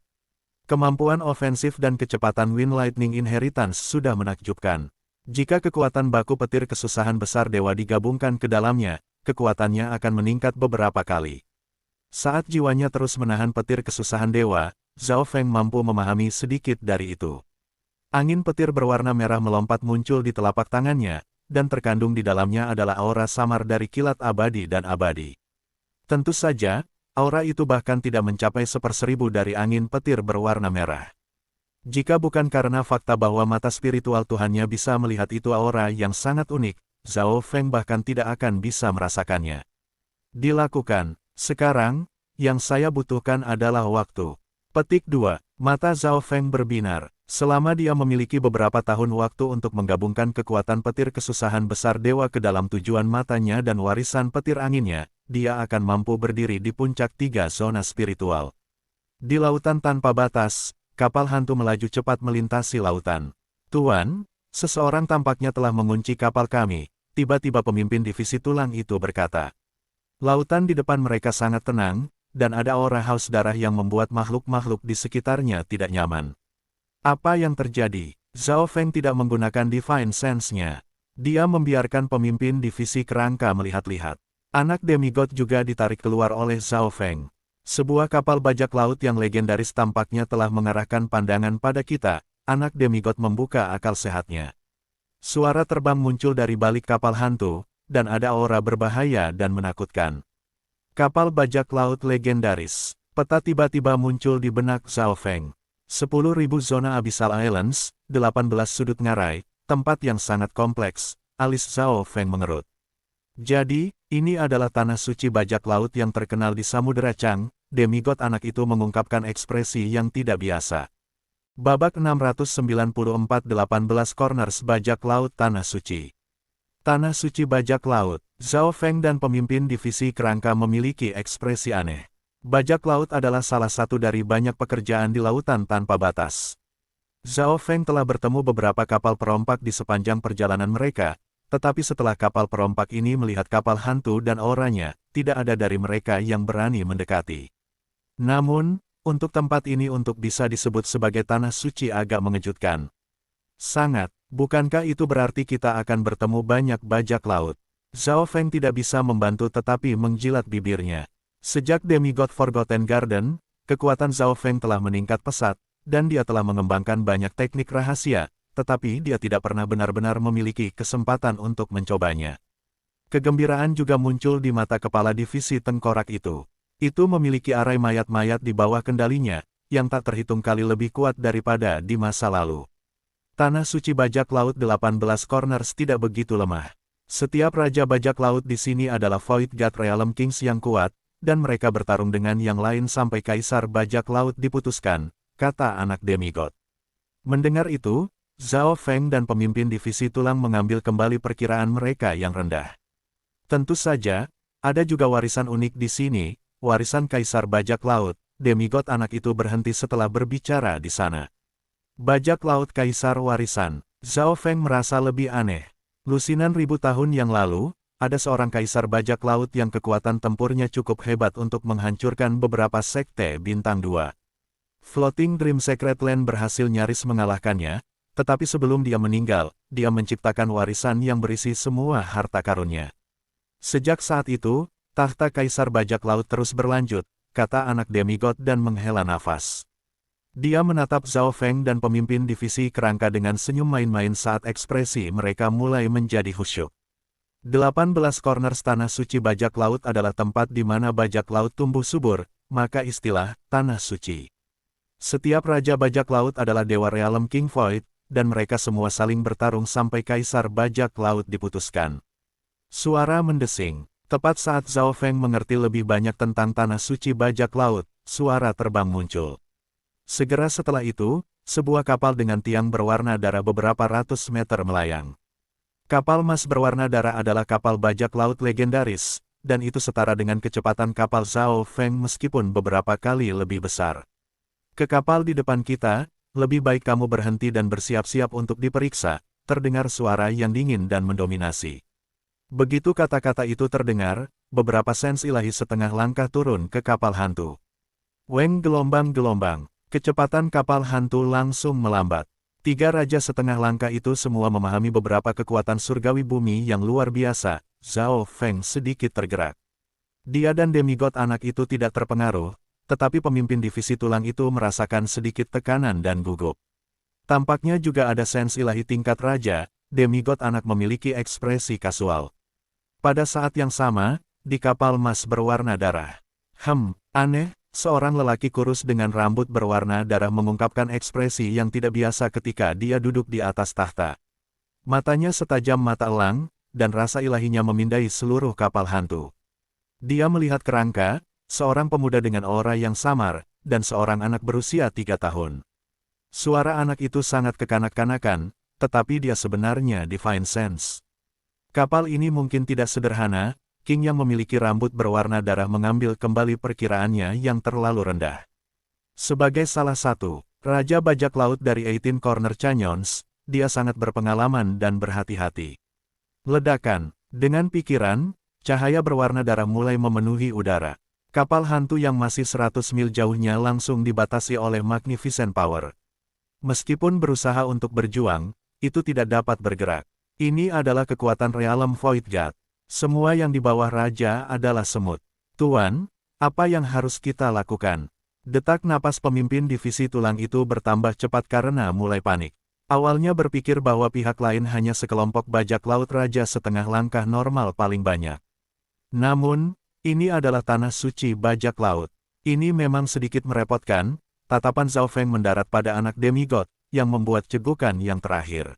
Kemampuan ofensif dan kecepatan Wind Lightning Inheritance sudah menakjubkan. Jika kekuatan baku petir kesusahan besar dewa digabungkan ke dalamnya, kekuatannya akan meningkat beberapa kali. Saat jiwanya terus menahan petir kesusahan dewa, Zhao Feng mampu memahami sedikit dari itu. Angin petir berwarna merah melompat muncul di telapak tangannya, dan terkandung di dalamnya adalah aura samar dari kilat abadi dan abadi. Tentu saja, aura itu bahkan tidak mencapai 1/1000 dari angin petir berwarna merah. Jika bukan karena fakta bahwa mata spiritual Tuhannya bisa melihat itu aura yang sangat unik, Zhao Feng bahkan tidak akan bisa merasakannya. Dilakukan. Sekarang, yang saya butuhkan adalah waktu. Petik 2. Mata Zhao Feng berbinar. Selama dia memiliki beberapa tahun waktu untuk menggabungkan kekuatan petir kesusahan besar dewa ke dalam tujuan matanya dan warisan petir anginnya, dia akan mampu berdiri di puncak 3 zona spiritual. Di lautan tanpa batas, kapal hantu melaju cepat melintasi lautan. Tuan, seseorang tampaknya telah mengunci kapal kami, tiba-tiba pemimpin divisi tulang itu berkata. Lautan di depan mereka sangat tenang, dan ada aura haus darah yang membuat makhluk-makhluk di sekitarnya tidak nyaman. Apa yang terjadi? Zhao Feng tidak menggunakan Divine Sense-nya. Dia membiarkan pemimpin divisi kerangka melihat-lihat. Anak Demigod juga ditarik keluar oleh Zhao Feng. Sebuah kapal bajak laut yang legendaris tampaknya telah mengarahkan pandangan pada kita. Anak Demigod membuka akal sehatnya. Suara terbang muncul dari balik kapal hantu, dan ada aura berbahaya dan menakutkan. Kapal bajak laut legendaris. Peta tiba-tiba muncul di benak Zhao Feng. 10.000 zona Abyssal Islands, 18 sudut ngarai, tempat yang sangat kompleks, alis Zhao Feng mengerut. Jadi, ini adalah tanah suci bajak laut yang terkenal di Samudera Chang, Demigod anak itu mengungkapkan ekspresi yang tidak biasa. Babak 694 18 Corners Bajak Laut Tanah Suci. Tanah Suci Bajak Laut, Zhao Feng dan pemimpin divisi kerangka memiliki ekspresi aneh. Bajak laut adalah salah satu dari banyak pekerjaan di lautan tanpa batas. Zhao Feng telah bertemu beberapa kapal perompak di sepanjang perjalanan mereka, tetapi setelah kapal perompak ini melihat kapal hantu dan auranya, tidak ada dari mereka yang berani mendekati. Namun, untuk tempat ini untuk bisa disebut sebagai tanah suci agak mengejutkan. Sangat, bukankah itu berarti kita akan bertemu banyak bajak laut? Zhao Feng tidak bisa membantu tetapi menjilat bibirnya. Sejak Demigod Forgotten Garden, kekuatan Zhao Feng telah meningkat pesat, dan dia telah mengembangkan banyak teknik rahasia, tetapi dia tidak pernah benar-benar memiliki kesempatan untuk mencobanya. Kegembiraan juga muncul di mata kepala divisi tengkorak itu. Itu memiliki arai mayat-mayat di bawah kendalinya, yang tak terhitung kali lebih kuat daripada di masa lalu. Tanah suci bajak laut 18 Corners tidak begitu lemah. Setiap raja bajak laut di sini adalah Void God Realm Kings yang kuat, dan mereka bertarung dengan yang lain sampai kaisar bajak laut diputuskan, kata anak demigod. Mendengar itu, Zhao Feng dan pemimpin divisi tulang mengambil kembali perkiraan mereka yang rendah. Tentu saja, ada juga warisan unik di sini, warisan kaisar bajak laut. Demigod anak itu berhenti setelah berbicara di sana. Bajak laut kaisar warisan. Zhao Feng merasa lebih aneh. Lusinan ribu tahun yang lalu, ada seorang kaisar bajak laut yang kekuatan tempurnya cukup hebat untuk menghancurkan beberapa sekte bintang 2. Floating Dream Secret Land berhasil nyaris mengalahkannya, tetapi sebelum dia meninggal, dia menciptakan warisan yang berisi semua harta karunnya. Sejak saat itu, tahta kaisar bajak laut terus berlanjut, kata anak demigod dan menghela nafas. Dia menatap Zhao Feng dan pemimpin divisi kerangka dengan senyum main-main saat ekspresi mereka mulai menjadi khusyuk. 18 Corners tanah suci bajak laut adalah tempat di mana bajak laut tumbuh subur, maka istilah tanah suci. Setiap raja bajak laut adalah dewa realm King Void, dan mereka semua saling bertarung sampai kaisar bajak laut diputuskan. Suara mendesing. Tepat saat Zhao Feng mengerti lebih banyak tentang tanah suci bajak laut, suara terbang muncul. Segera setelah itu, sebuah kapal dengan tiang berwarna darah beberapa ratus meter melayang. Kapal emas berwarna darah adalah kapal bajak laut legendaris, dan itu setara dengan kecepatan kapal Zhao Feng meskipun beberapa kali lebih besar. Ke kapal di depan kita, lebih baik kamu berhenti dan bersiap-siap untuk diperiksa, terdengar suara yang dingin dan mendominasi. Begitu kata-kata itu terdengar, beberapa sens ilahi setengah langkah turun ke kapal hantu. Weng gelombang-gelombang, kecepatan kapal hantu langsung melambat. 3 raja setengah langkah itu semua memahami beberapa kekuatan surgawi bumi yang luar biasa. Zhao Feng sedikit tergerak. Dia dan demigod anak itu tidak terpengaruh, tetapi pemimpin divisi tulang itu merasakan sedikit tekanan dan gugup. Tampaknya juga ada sens ilahi tingkat raja, demigod anak memiliki ekspresi kasual. Pada saat yang sama, di kapal emas berwarna darah. Aneh, seorang lelaki kurus dengan rambut berwarna darah mengungkapkan ekspresi yang tidak biasa ketika dia duduk di atas tahta. Matanya setajam mata elang, dan rasa ilahinya memindai seluruh kapal hantu. Dia melihat kerangka, seorang pemuda dengan aura yang samar, dan seorang anak berusia 3 tahun. Suara anak itu sangat kekanak-kanakan, tetapi dia sebenarnya Divine Sense. Kapal ini mungkin tidak sederhana, King yang memiliki rambut berwarna darah mengambil kembali perkiraannya yang terlalu rendah. Sebagai salah satu raja bajak laut dari 18 Corner Canyons, dia sangat berpengalaman dan berhati-hati. Ledakan, dengan pikiran, cahaya berwarna darah mulai memenuhi udara. Kapal hantu yang masih 100 mil jauhnya langsung dibatasi oleh Magnificent Power. Meskipun berusaha untuk berjuang, itu tidak dapat bergerak. Ini adalah kekuatan realm Void God. Semua yang di bawah raja adalah semut. Tuan, apa yang harus kita lakukan? Detak napas pemimpin divisi tulang itu bertambah cepat karena mulai panik. Awalnya berpikir bahwa pihak lain hanya sekelompok bajak laut raja setengah langkah normal paling banyak. Namun, ini adalah tanah suci bajak laut. Ini memang sedikit merepotkan, tatapan Zhao Feng mendarat pada anak demigod, yang membuat cegukan yang terakhir.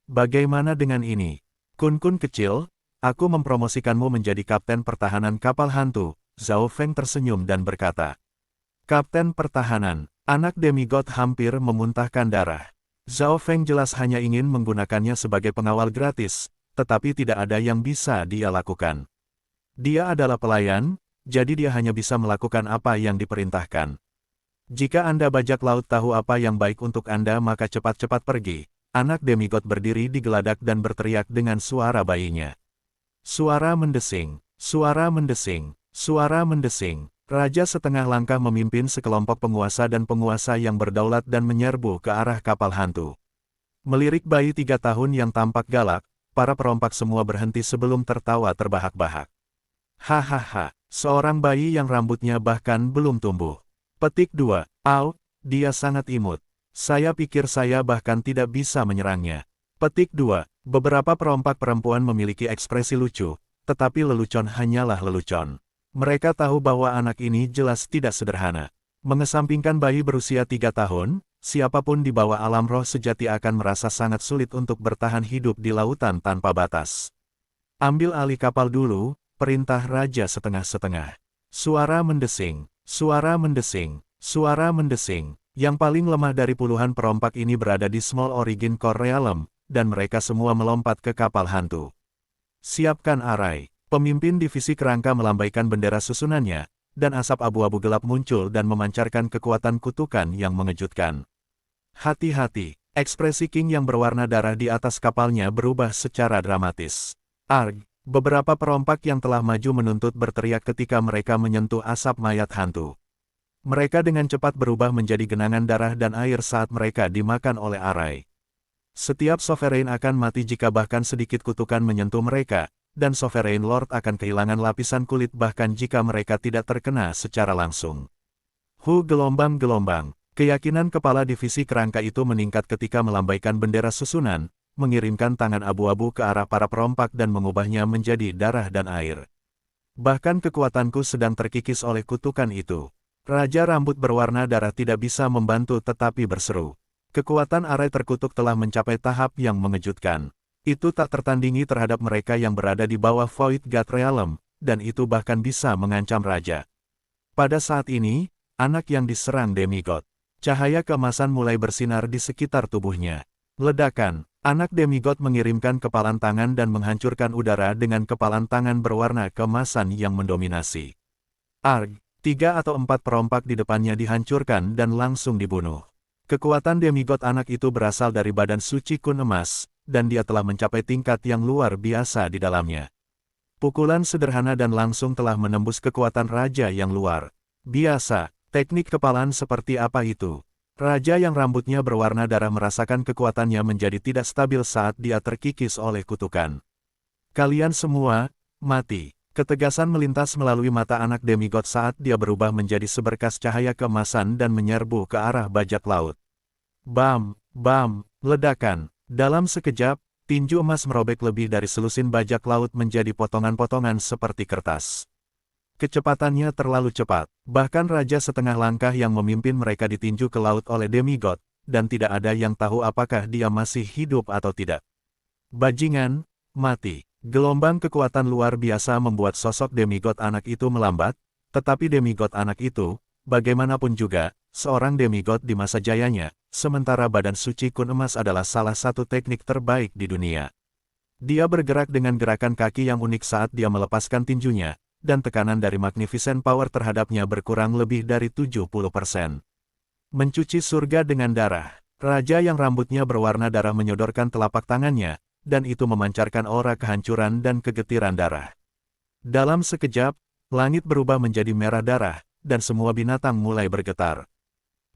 Bagaimana dengan ini? Kun-kun kecil, aku mempromosikanmu menjadi kapten pertahanan kapal hantu. Zhao Feng tersenyum dan berkata. Kapten pertahanan, anak demigod hampir memuntahkan darah. Zhao Feng jelas hanya ingin menggunakannya sebagai pengawal gratis, tetapi tidak ada yang bisa dia lakukan. Dia adalah pelayan, jadi dia hanya bisa melakukan apa yang diperintahkan. Jika Anda bajak laut tahu apa yang baik untuk Anda maka cepat-cepat pergi. Anak demigod berdiri di geladak dan berteriak dengan suara bayinya. Suara mendesing, suara mendesing, suara mendesing. Raja setengah langkah memimpin sekelompok penguasa dan penguasa yang berdaulat dan menyerbu ke arah kapal hantu. Melirik bayi 3 tahun yang tampak galak, para perompak semua berhenti sebelum tertawa terbahak-bahak. Hahaha, seorang bayi yang rambutnya bahkan belum tumbuh. Petik 2. Au, dia sangat imut. Saya pikir saya bahkan tidak bisa menyerangnya. Petik 2. Beberapa perompak perempuan memiliki ekspresi lucu, tetapi lelucon hanyalah lelucon. Mereka tahu bahwa anak ini jelas tidak sederhana. Mengesampingkan bayi berusia 3 tahun, siapapun di bawah alam roh sejati akan merasa sangat sulit untuk bertahan hidup di lautan tanpa batas. Ambil alih kapal dulu, perintah raja setengah-setengah. Suara mendesing, suara mendesing, suara mendesing. Yang paling lemah dari puluhan perompak ini berada di Small Origin Core Realm, dan mereka semua melompat ke kapal hantu. Siapkan arai. Pemimpin divisi kerangka melambaikan bendera susunannya, dan asap abu-abu gelap muncul dan memancarkan kekuatan kutukan yang mengejutkan. Hati-hati, ekspresi King yang berwarna darah di atas kapalnya berubah secara dramatis. Arg, beberapa perompak yang telah maju menuntut berteriak ketika mereka menyentuh asap mayat hantu. Mereka dengan cepat berubah menjadi genangan darah dan air saat mereka dimakan oleh arai. Setiap Sovereign akan mati jika bahkan sedikit kutukan menyentuh mereka, dan Sovereign Lord akan kehilangan lapisan kulit bahkan jika mereka tidak terkena secara langsung. Gelombang-gelombang. Keyakinan kepala divisi kerangka itu meningkat ketika melambaikan bendera susunan, mengirimkan tangan abu-abu ke arah para perompak dan mengubahnya menjadi darah dan air. Bahkan kekuatanku sedang terkikis oleh kutukan itu. Raja rambut berwarna darah tidak bisa membantu tetapi berseru. Kekuatan arai terkutuk telah mencapai tahap yang mengejutkan. Itu tak tertandingi terhadap mereka yang berada di bawah Void God Realm, dan itu bahkan bisa mengancam raja. Pada saat ini, anak yang diserang demigod. Cahaya keemasan mulai bersinar di sekitar tubuhnya. Ledakan, anak demigod mengirimkan kepalan tangan dan menghancurkan udara dengan kepalan tangan berwarna keemasan yang mendominasi. Arg, 3 atau 4 perompak di depannya dihancurkan dan langsung dibunuh. Kekuatan demigod anak itu berasal dari badan suci kun emas, dan dia telah mencapai tingkat yang luar biasa di dalamnya. Pukulan sederhana dan langsung telah menembus kekuatan raja yang luar biasa. Teknik kepalan seperti apa itu? Raja yang rambutnya berwarna darah merasakan kekuatannya menjadi tidak stabil saat dia terkikis oleh kutukan. Kalian semua, mati. Ketegasan melintas melalui mata anak demigod saat dia berubah menjadi seberkas cahaya keemasan dan menyerbu ke arah bajak laut. Bam, bam, ledakan. Dalam sekejap, tinju emas merobek lebih dari selusin bajak laut menjadi potongan-potongan seperti kertas. Kecepatannya terlalu cepat, bahkan raja setengah langkah yang memimpin mereka ditinju ke laut oleh demigod, dan tidak ada yang tahu apakah dia masih hidup atau tidak. Bajingan, mati. Gelombang kekuatan luar biasa membuat sosok demigod anak itu melambat, tetapi demigod anak itu, bagaimanapun juga, seorang demigod di masa jayanya, sementara badan suci kun emas adalah salah satu teknik terbaik di dunia. Dia bergerak dengan gerakan kaki yang unik saat dia melepaskan tinjunya, dan tekanan dari Magnificent Power terhadapnya berkurang lebih dari 70%. Mencuci surga dengan darah. Raja yang rambutnya berwarna darah menyodorkan telapak tangannya, dan itu memancarkan aura kehancuran dan kegetiran darah. Dalam sekejap, langit berubah menjadi merah darah, dan semua binatang mulai bergetar.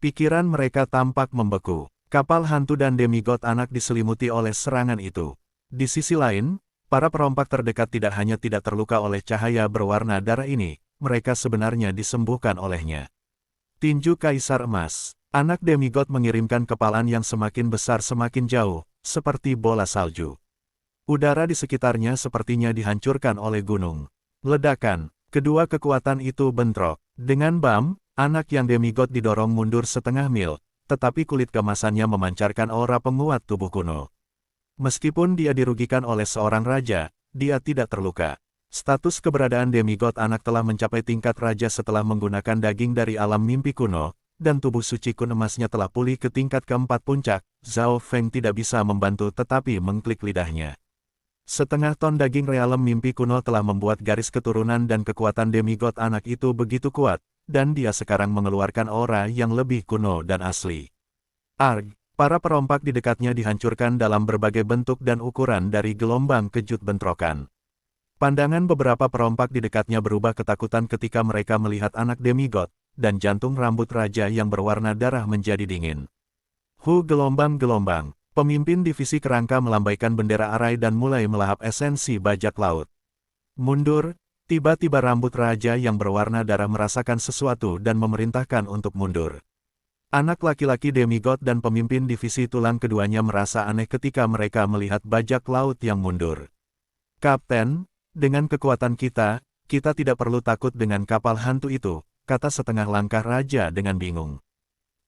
Pikiran mereka tampak membeku. Kapal hantu dan demigod anak diselimuti oleh serangan itu. Di sisi lain, para perompak terdekat tidak hanya tidak terluka oleh cahaya berwarna darah ini, mereka sebenarnya disembuhkan olehnya. Tinju Kaisar Emas. Anak demigod mengirimkan kepalan yang semakin besar semakin jauh, seperti bola salju. Udara di sekitarnya sepertinya dihancurkan oleh gunung. Ledakan. Kedua kekuatan itu bentrok. Dengan bam, anak yang demigod didorong mundur setengah mil, tetapi kulit keemasannya memancarkan aura penguat tubuh kuno. Meskipun dia dirugikan oleh seorang raja, dia tidak terluka. Status keberadaan demigod anak telah mencapai tingkat raja setelah menggunakan daging dari alam mimpi kuno, dan tubuh suci kun emasnya telah pulih ke tingkat keempat puncak. Zhao Feng tidak bisa membantu tetapi mengklik lidahnya. Setengah ton daging realem mimpi kuno telah membuat garis keturunan dan kekuatan demigod anak itu begitu kuat, dan dia sekarang mengeluarkan aura yang lebih kuno dan asli. Arg, para perompak di dekatnya dihancurkan dalam berbagai bentuk dan ukuran dari gelombang kejut bentrokan. Pandangan beberapa perompak di dekatnya berubah ketakutan ketika mereka melihat anak demigod, dan jantung rambut raja yang berwarna darah menjadi dingin. Gelombang-gelombang. Pemimpin divisi kerangka melambaikan bendera arai dan mulai melahap esensi bajak laut. Mundur, tiba-tiba rambut raja yang berwarna darah merasakan sesuatu dan memerintahkan untuk mundur. Anak laki-laki demigod dan pemimpin divisi tulang keduanya merasa aneh ketika mereka melihat bajak laut yang mundur. Kapten, dengan kekuatan kita tidak perlu takut dengan kapal hantu itu, kata setengah langkah raja dengan bingung.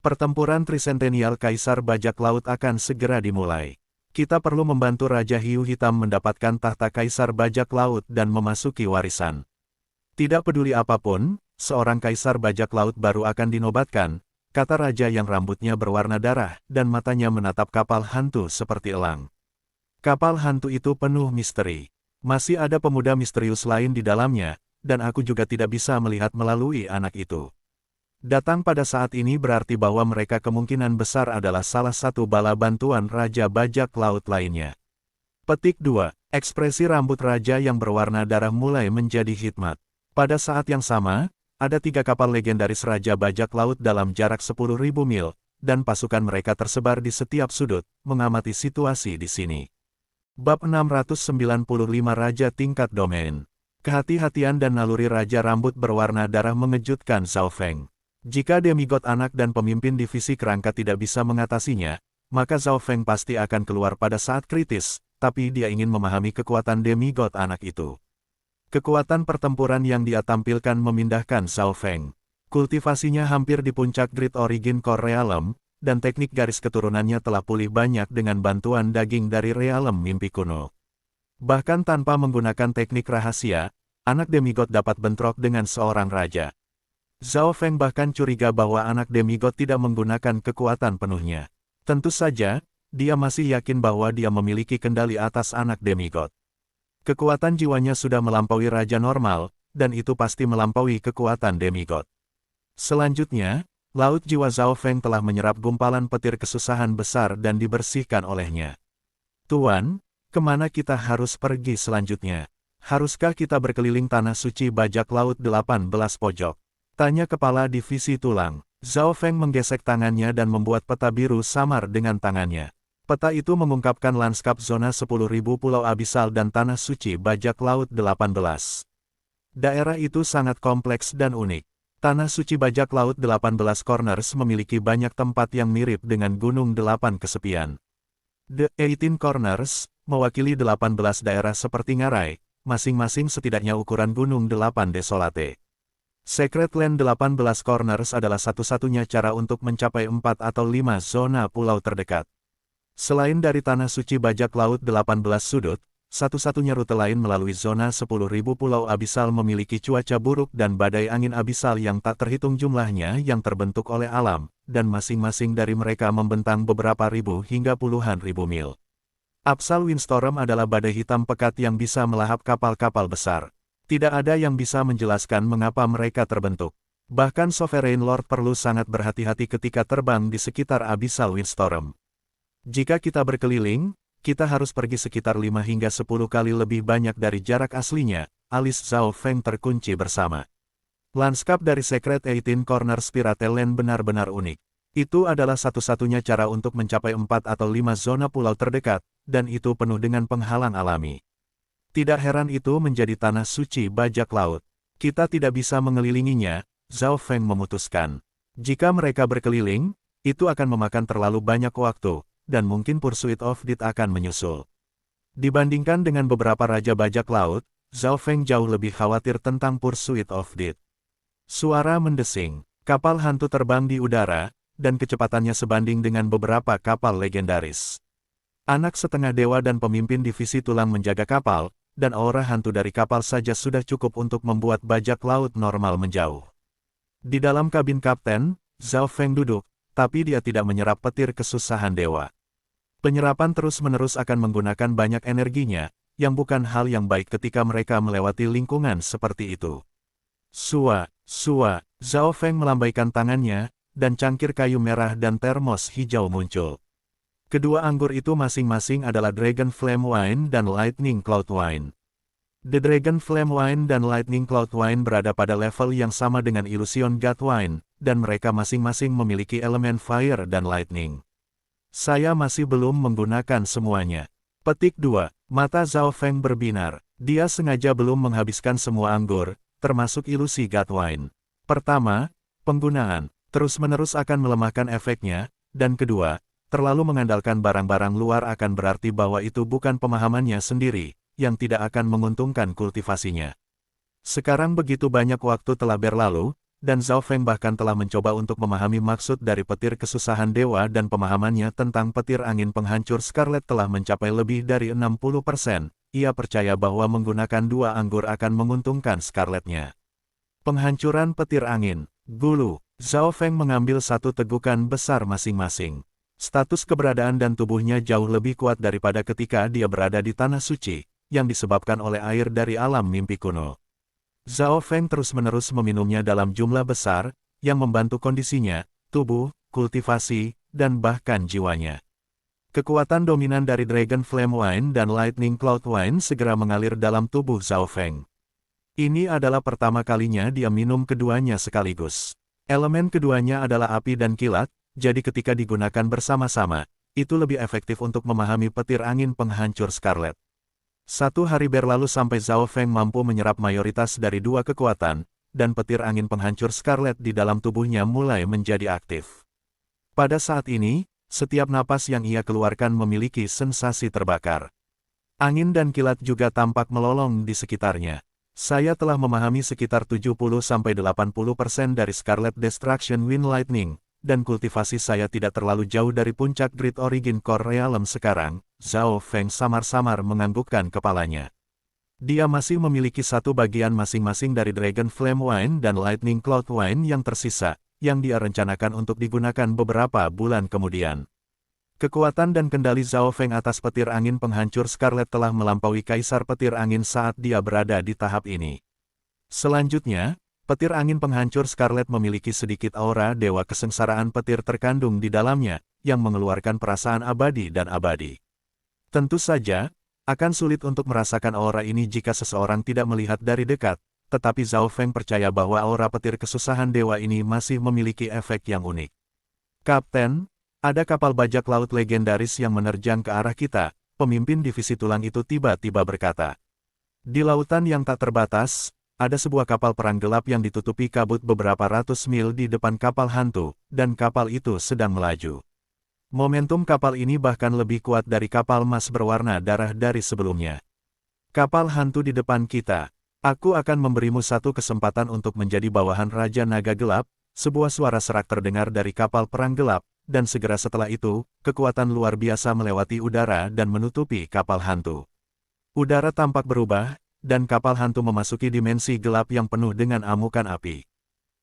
Pertempuran Trisentenial Kaisar Bajak Laut akan segera dimulai. Kita perlu membantu Raja Hiu Hitam mendapatkan tahta Kaisar Bajak Laut dan memasuki warisan. Tidak peduli apapun, seorang Kaisar Bajak Laut baru akan dinobatkan, kata Raja yang rambutnya berwarna darah dan matanya menatap kapal hantu seperti elang. Kapal hantu itu penuh misteri. Masih ada pemuda misterius lain di dalamnya, dan aku juga tidak bisa melihat melalui anak itu. Datang pada saat ini berarti bahwa mereka kemungkinan besar adalah salah satu bala bantuan Raja Bajak Laut lainnya. Petik 2. Ekspresi rambut Raja yang berwarna darah mulai menjadi hikmat. Pada saat yang sama, ada 3 kapal legendaris Raja Bajak Laut dalam jarak 10.000 mil, dan pasukan mereka tersebar di setiap sudut, mengamati situasi di sini. Bab 695 Raja Tingkat Domain. Kehati-hatian dan naluri Raja Rambut Berwarna Darah mengejutkan Zhao Feng. Jika demigod anak dan pemimpin divisi kerangka tidak bisa mengatasinya, maka Zhao Feng pasti akan keluar pada saat kritis, tapi dia ingin memahami kekuatan demigod anak itu. Kekuatan pertempuran yang dia tampilkan memindahkan Zhao Feng. Kultivasinya hampir di puncak Great Origin Core Realm, dan teknik garis keturunannya telah pulih banyak dengan bantuan daging dari Realm Mimpi Kuno. Bahkan tanpa menggunakan teknik rahasia, anak demigod dapat bentrok dengan seorang raja. Zhao Feng bahkan curiga bahwa anak demigod tidak menggunakan kekuatan penuhnya. Tentu saja, dia masih yakin bahwa dia memiliki kendali atas anak demigod. Kekuatan jiwanya sudah melampaui raja normal, dan itu pasti melampaui kekuatan demigod. Selanjutnya, laut jiwa Zhao Feng telah menyerap gumpalan petir kesusahan besar dan dibersihkan olehnya. Tuan, kemana kita harus pergi selanjutnya? Haruskah kita berkeliling tanah suci bajak laut 18 pojok? Tanya kepala divisi tulang. Zhao Feng menggesek tangannya dan membuat peta biru samar dengan tangannya. Peta itu mengungkapkan lanskap zona 10.000 pulau abisal dan tanah suci bajak laut 18. Daerah itu sangat kompleks dan unik. Tanah suci bajak laut 18 Corners memiliki banyak tempat yang mirip dengan Gunung 8 Kesepian. The 18 Corners mewakili 18 daerah seperti ngarai, masing-masing setidaknya ukuran Gunung 8 Desolate. Secret Land 18 Corners adalah satu-satunya cara untuk mencapai 4 atau 5 zona pulau terdekat. Selain dari Tanah Suci Bajak Laut 18 sudut, satu-satunya rute lain melalui zona 10.000 pulau abisal memiliki cuaca buruk dan badai angin abisal yang tak terhitung jumlahnya yang terbentuk oleh alam, dan masing-masing dari mereka membentang beberapa ribu hingga puluhan ribu mil. Absal Windstorm adalah badai hitam pekat yang bisa melahap kapal-kapal besar. Tidak ada yang bisa menjelaskan mengapa mereka terbentuk. Bahkan Sovereign Lord perlu sangat berhati-hati ketika terbang di sekitar Abyssal Windstorm. Jika kita berkeliling, kita harus pergi sekitar 5 hingga 10 kali lebih banyak dari jarak aslinya, alis Zhao Feng terkunci bersama. Lanskap dari Secret 18 Corners Pirate Land benar-benar unik. Itu adalah satu-satunya cara untuk mencapai 4 atau 5 zona pulau terdekat, dan itu penuh dengan penghalang alami. Tidak heran itu menjadi tanah suci bajak laut. Kita tidak bisa mengelilinginya, Zhao Feng memutuskan. Jika mereka berkeliling, itu akan memakan terlalu banyak waktu, dan mungkin Pursuit of Death akan menyusul. Dibandingkan dengan beberapa raja bajak laut, Zhao Feng jauh lebih khawatir tentang Pursuit of Death. Suara mendesing, kapal hantu terbang di udara, dan kecepatannya sebanding dengan beberapa kapal legendaris. Anak setengah dewa dan pemimpin divisi tulang menjaga kapal, dan aura hantu dari kapal saja sudah cukup untuk membuat bajak laut normal menjauh. Di dalam kabin kapten, Zhao Feng duduk, tapi dia tidak menyerap petir kesusahan dewa. Penyerapan terus-menerus akan menggunakan banyak energinya, yang bukan hal yang baik ketika mereka melewati lingkungan seperti itu. Sua, Zhao Feng melambaikan tangannya, dan cangkir kayu merah dan termos hijau muncul. Kedua anggur itu masing-masing adalah Dragon Flame Wine dan Lightning Cloud Wine. The Dragon Flame Wine dan Lightning Cloud Wine berada pada level yang sama dengan Illusion God Wine, dan mereka masing-masing memiliki elemen Fire dan Lightning. Saya masih belum menggunakan semuanya. Petik 2. Mata Zhao Feng berbinar. Dia sengaja belum menghabiskan semua anggur, termasuk ilusi God Wine. Pertama, penggunaan terus-menerus akan melemahkan efeknya, dan kedua, terlalu mengandalkan barang-barang luar akan berarti bahwa itu bukan pemahamannya sendiri, yang tidak akan menguntungkan kultivasinya. Sekarang begitu banyak waktu telah berlalu, dan Zhao Feng bahkan telah mencoba untuk memahami maksud dari petir kesusahan dewa dan pemahamannya tentang petir angin penghancur Scarlet telah mencapai lebih dari 60%. Ia percaya bahwa menggunakan dua anggur akan menguntungkan Scarlet-nya. Penghancuran petir angin, Gulu. Zhao Feng mengambil satu tegukan besar masing-masing. Status keberadaan dan tubuhnya jauh lebih kuat daripada ketika dia berada di Tanah Suci, yang disebabkan oleh air dari alam mimpi kuno. Zhao Feng terus-menerus meminumnya dalam jumlah besar, yang membantu kondisinya, tubuh, kultivasi, dan bahkan jiwanya. Kekuatan dominan dari Dragon Flame Wine dan Lightning Cloud Wine segera mengalir dalam tubuh Zhao Feng. Ini adalah pertama kalinya dia minum keduanya sekaligus. Elemen keduanya adalah api dan kilat, jadi ketika digunakan bersama-sama, itu lebih efektif untuk memahami petir angin penghancur Scarlet. 1 hari berlalu sampai Zhao Feng mampu menyerap mayoritas dari dua kekuatan, dan petir angin penghancur Scarlet di dalam tubuhnya mulai menjadi aktif. Pada saat ini, setiap napas yang ia keluarkan memiliki sensasi terbakar. Angin dan kilat juga tampak melolong di sekitarnya. Saya telah memahami sekitar 70–80% dari Scarlet Destruction Wind Lightning, dan kultivasi saya tidak terlalu jauh dari puncak Great Origin Core Realm sekarang. Zhao Feng samar-samar menganggukkan kepalanya. Dia masih memiliki satu bagian masing-masing dari Dragon Flame Wine dan Lightning Cloud Wine yang tersisa, yang dia rencanakan untuk digunakan beberapa bulan kemudian. Kekuatan dan kendali Zhao Feng atas petir angin penghancur Scarlet telah melampaui Kaisar Petir Angin saat dia berada di tahap ini. Selanjutnya, petir angin penghancur Scarlet memiliki sedikit aura dewa kesengsaraan petir terkandung di dalamnya, yang mengeluarkan perasaan abadi dan abadi. Tentu saja, akan sulit untuk merasakan aura ini jika seseorang tidak melihat dari dekat, tetapi Zhao Feng percaya bahwa aura petir kesusahan dewa ini masih memiliki efek yang unik. Kapten, ada kapal bajak laut legendaris yang menerjang ke arah kita, pemimpin divisi tulang itu tiba-tiba berkata. Di lautan yang tak terbatas, ada sebuah kapal perang gelap yang ditutupi kabut beberapa ratus mil di depan kapal hantu, dan kapal itu sedang melaju. Momentum kapal ini bahkan lebih kuat dari kapal emas berwarna darah dari sebelumnya. Kapal hantu di depan kita. Aku akan memberimu satu kesempatan untuk menjadi bawahan Raja Naga Gelap. Sebuah suara serak terdengar dari kapal perang gelap, dan segera setelah itu, kekuatan luar biasa melewati udara dan menutupi kapal hantu. Udara tampak berubah, dan kapal hantu memasuki dimensi gelap yang penuh dengan amukan api.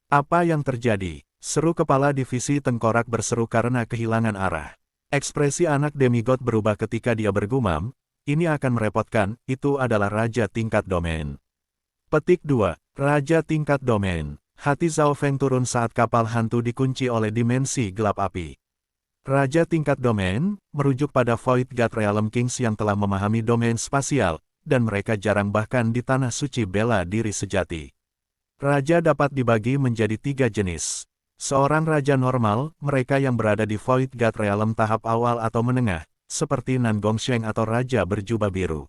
Apa yang terjadi? Seru kepala divisi tengkorak berseru karena kehilangan arah. Ekspresi anak demigod berubah ketika dia bergumam, ini akan merepotkan, itu adalah Raja Tingkat Domain. Petik 2. Raja Tingkat Domain. Hati Zhao Feng turun saat kapal hantu dikunci oleh dimensi gelap api. Raja Tingkat Domain, merujuk pada Void God Realm Kings yang telah memahami domain spasial, dan mereka jarang bahkan di Tanah Suci bela diri sejati. Raja dapat dibagi menjadi 3 jenis. Seorang raja normal, mereka yang berada di Void God Realm tahap awal atau menengah, seperti Nan Gongsheng atau Raja Berjubah Biru.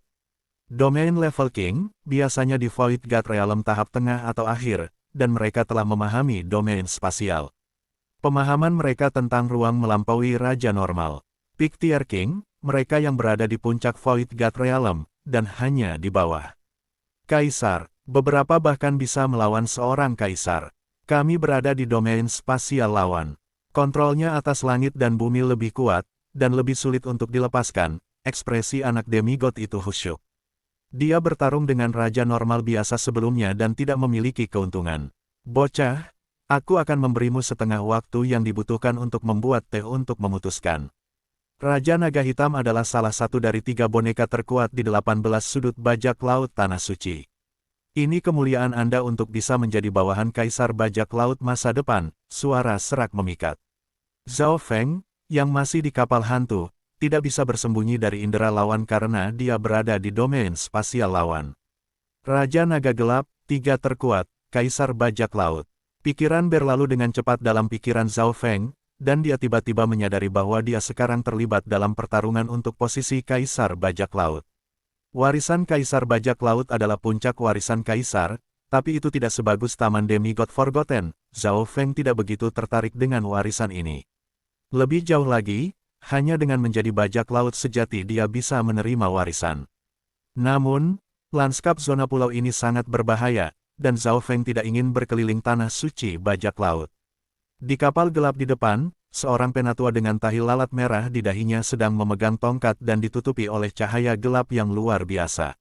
Domain level King, biasanya di Void God Realm tahap tengah atau akhir, dan mereka telah memahami domain spasial. Pemahaman mereka tentang ruang melampaui raja normal. Peak Tier King, mereka yang berada di puncak Void God Realm, dan hanya di bawah. Kaisar, beberapa bahkan bisa melawan seorang kaisar. Kami berada di domain spasial lawan. Kontrolnya atas langit dan bumi lebih kuat, dan lebih sulit untuk dilepaskan. Ekspresi anak demigod itu khusyuk. Dia bertarung dengan raja normal biasa sebelumnya dan tidak memiliki keuntungan. Bocah, aku akan memberimu setengah waktu yang dibutuhkan untuk membuat teh untuk memutuskan. Raja Naga Hitam adalah salah satu dari 3 boneka terkuat di 18 sudut bajak laut Tanah Suci. Ini kemuliaan Anda untuk bisa menjadi bawahan Kaisar Bajak Laut masa depan, suara serak memikat. Zhao Feng, yang masih di kapal hantu, tidak bisa bersembunyi dari indera lawan karena dia berada di domain spasial lawan. Raja Naga Gelap, 3 terkuat, Kaisar Bajak Laut. Pikiran berlalu dengan cepat dalam pikiran Zhao Feng, dan dia tiba-tiba menyadari bahwa dia sekarang terlibat dalam pertarungan untuk posisi Kaisar Bajak Laut. Warisan Kaisar Bajak Laut adalah puncak warisan Kaisar, tapi itu tidak sebagus Taman Demigod Forgotten. Zhao Feng tidak begitu tertarik dengan warisan ini. Lebih jauh lagi, hanya dengan menjadi bajak laut sejati dia bisa menerima warisan. Namun, lanskap zona pulau ini sangat berbahaya, dan Zhao Feng tidak ingin berkeliling tanah suci bajak laut. Di kapal gelap di depan, seorang penatua dengan tahi lalat merah di dahinya sedang memegang tongkat dan ditutupi oleh cahaya gelap yang luar biasa.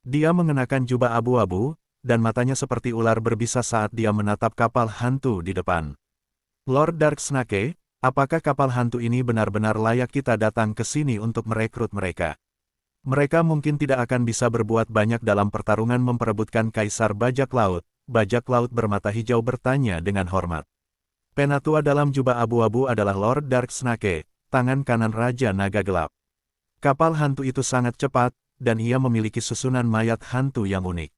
Dia mengenakan jubah abu-abu, dan matanya seperti ular berbisa saat dia menatap kapal hantu di depan. Lord Dark Snake, apakah kapal hantu ini benar-benar layak kita datang ke sini untuk merekrut mereka? Mereka mungkin tidak akan bisa berbuat banyak dalam pertarungan memperebutkan Kaisar Bajak Laut. Bajak Laut bermata hijau bertanya dengan hormat. Penatua dalam jubah abu-abu adalah Lord Dark Snake, tangan kanan Raja Naga Gelap. Kapal hantu itu sangat cepat, dan ia memiliki susunan mayat hantu yang unik.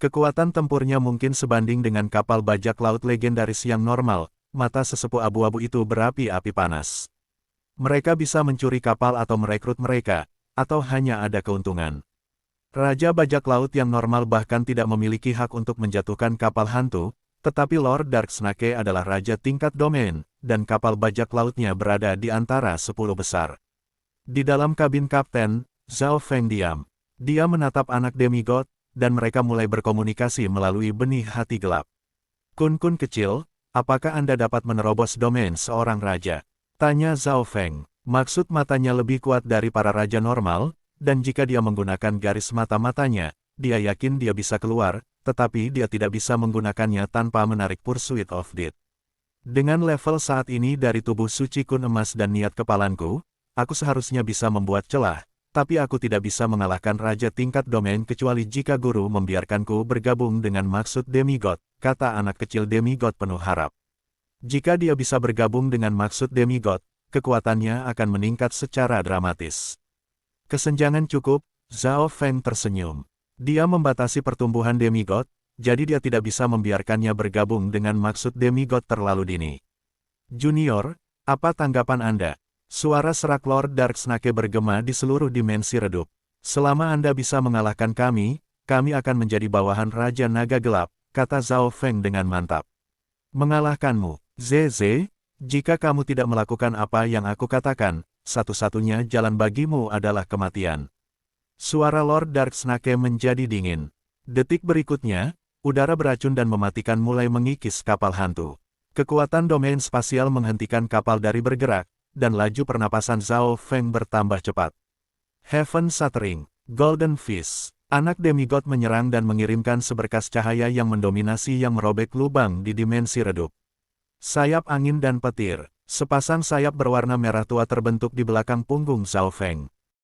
Kekuatan tempurnya mungkin sebanding dengan kapal bajak laut legendaris yang normal. Mata sesepuh abu-abu itu berapi-api panas. Mereka bisa mencuri kapal atau merekrut mereka, atau hanya ada keuntungan. Raja bajak laut yang normal bahkan tidak memiliki hak untuk menjatuhkan kapal hantu, tetapi Lord Dark Snake adalah raja tingkat domain, dan kapal bajak lautnya berada di antara 10 besar. Di dalam kabin kapten, Zhao Feng diam. Dia menatap anak demigod, dan mereka mulai berkomunikasi melalui benih hati gelap. Kun-kun kecil, apakah Anda dapat menerobos domain seorang raja? Tanya Zhao Feng. Maksud matanya lebih kuat dari para raja normal, dan jika dia menggunakan garis mata-matanya, dia yakin dia bisa keluar, tetapi dia tidak bisa menggunakannya tanpa menarik Pursuit of Death. Dengan level saat ini dari tubuh suci kun emas dan niat kepalanku, aku seharusnya bisa membuat celah, tapi aku tidak bisa mengalahkan raja tingkat domain kecuali jika guru membiarkanku bergabung dengan maksud demigod, kata anak kecil demigod penuh harap. Jika dia bisa bergabung dengan maksud demigod, kekuatannya akan meningkat secara dramatis. Kesenjangan cukup, Zhao Feng tersenyum. Dia membatasi pertumbuhan demigod, jadi dia tidak bisa membiarkannya bergabung dengan maksud demigod terlalu dini. Junior, apa tanggapan Anda? Suara serak Lord Dark Snake bergema di seluruh dimensi redup. Selama Anda bisa mengalahkan kami akan menjadi bawahan Raja Naga Gelap, kata Zhao Feng dengan mantap. Mengalahkanmu, Zeze, jika kamu tidak melakukan apa yang aku katakan, satu-satunya jalan bagimu adalah kematian. Suara Lord Dark Snake menjadi dingin. Detik berikutnya, udara beracun dan mematikan mulai mengikis kapal hantu. Kekuatan domain spasial menghentikan kapal dari bergerak, dan laju pernapasan Zhao Feng bertambah cepat. Heaven Shattering, Golden Fist. Anak demigod menyerang dan mengirimkan seberkas cahaya yang mendominasi yang merobek lubang di dimensi redup. Sayap angin dan petir. Sepasang sayap berwarna merah tua terbentuk di belakang punggung Zhao Feng.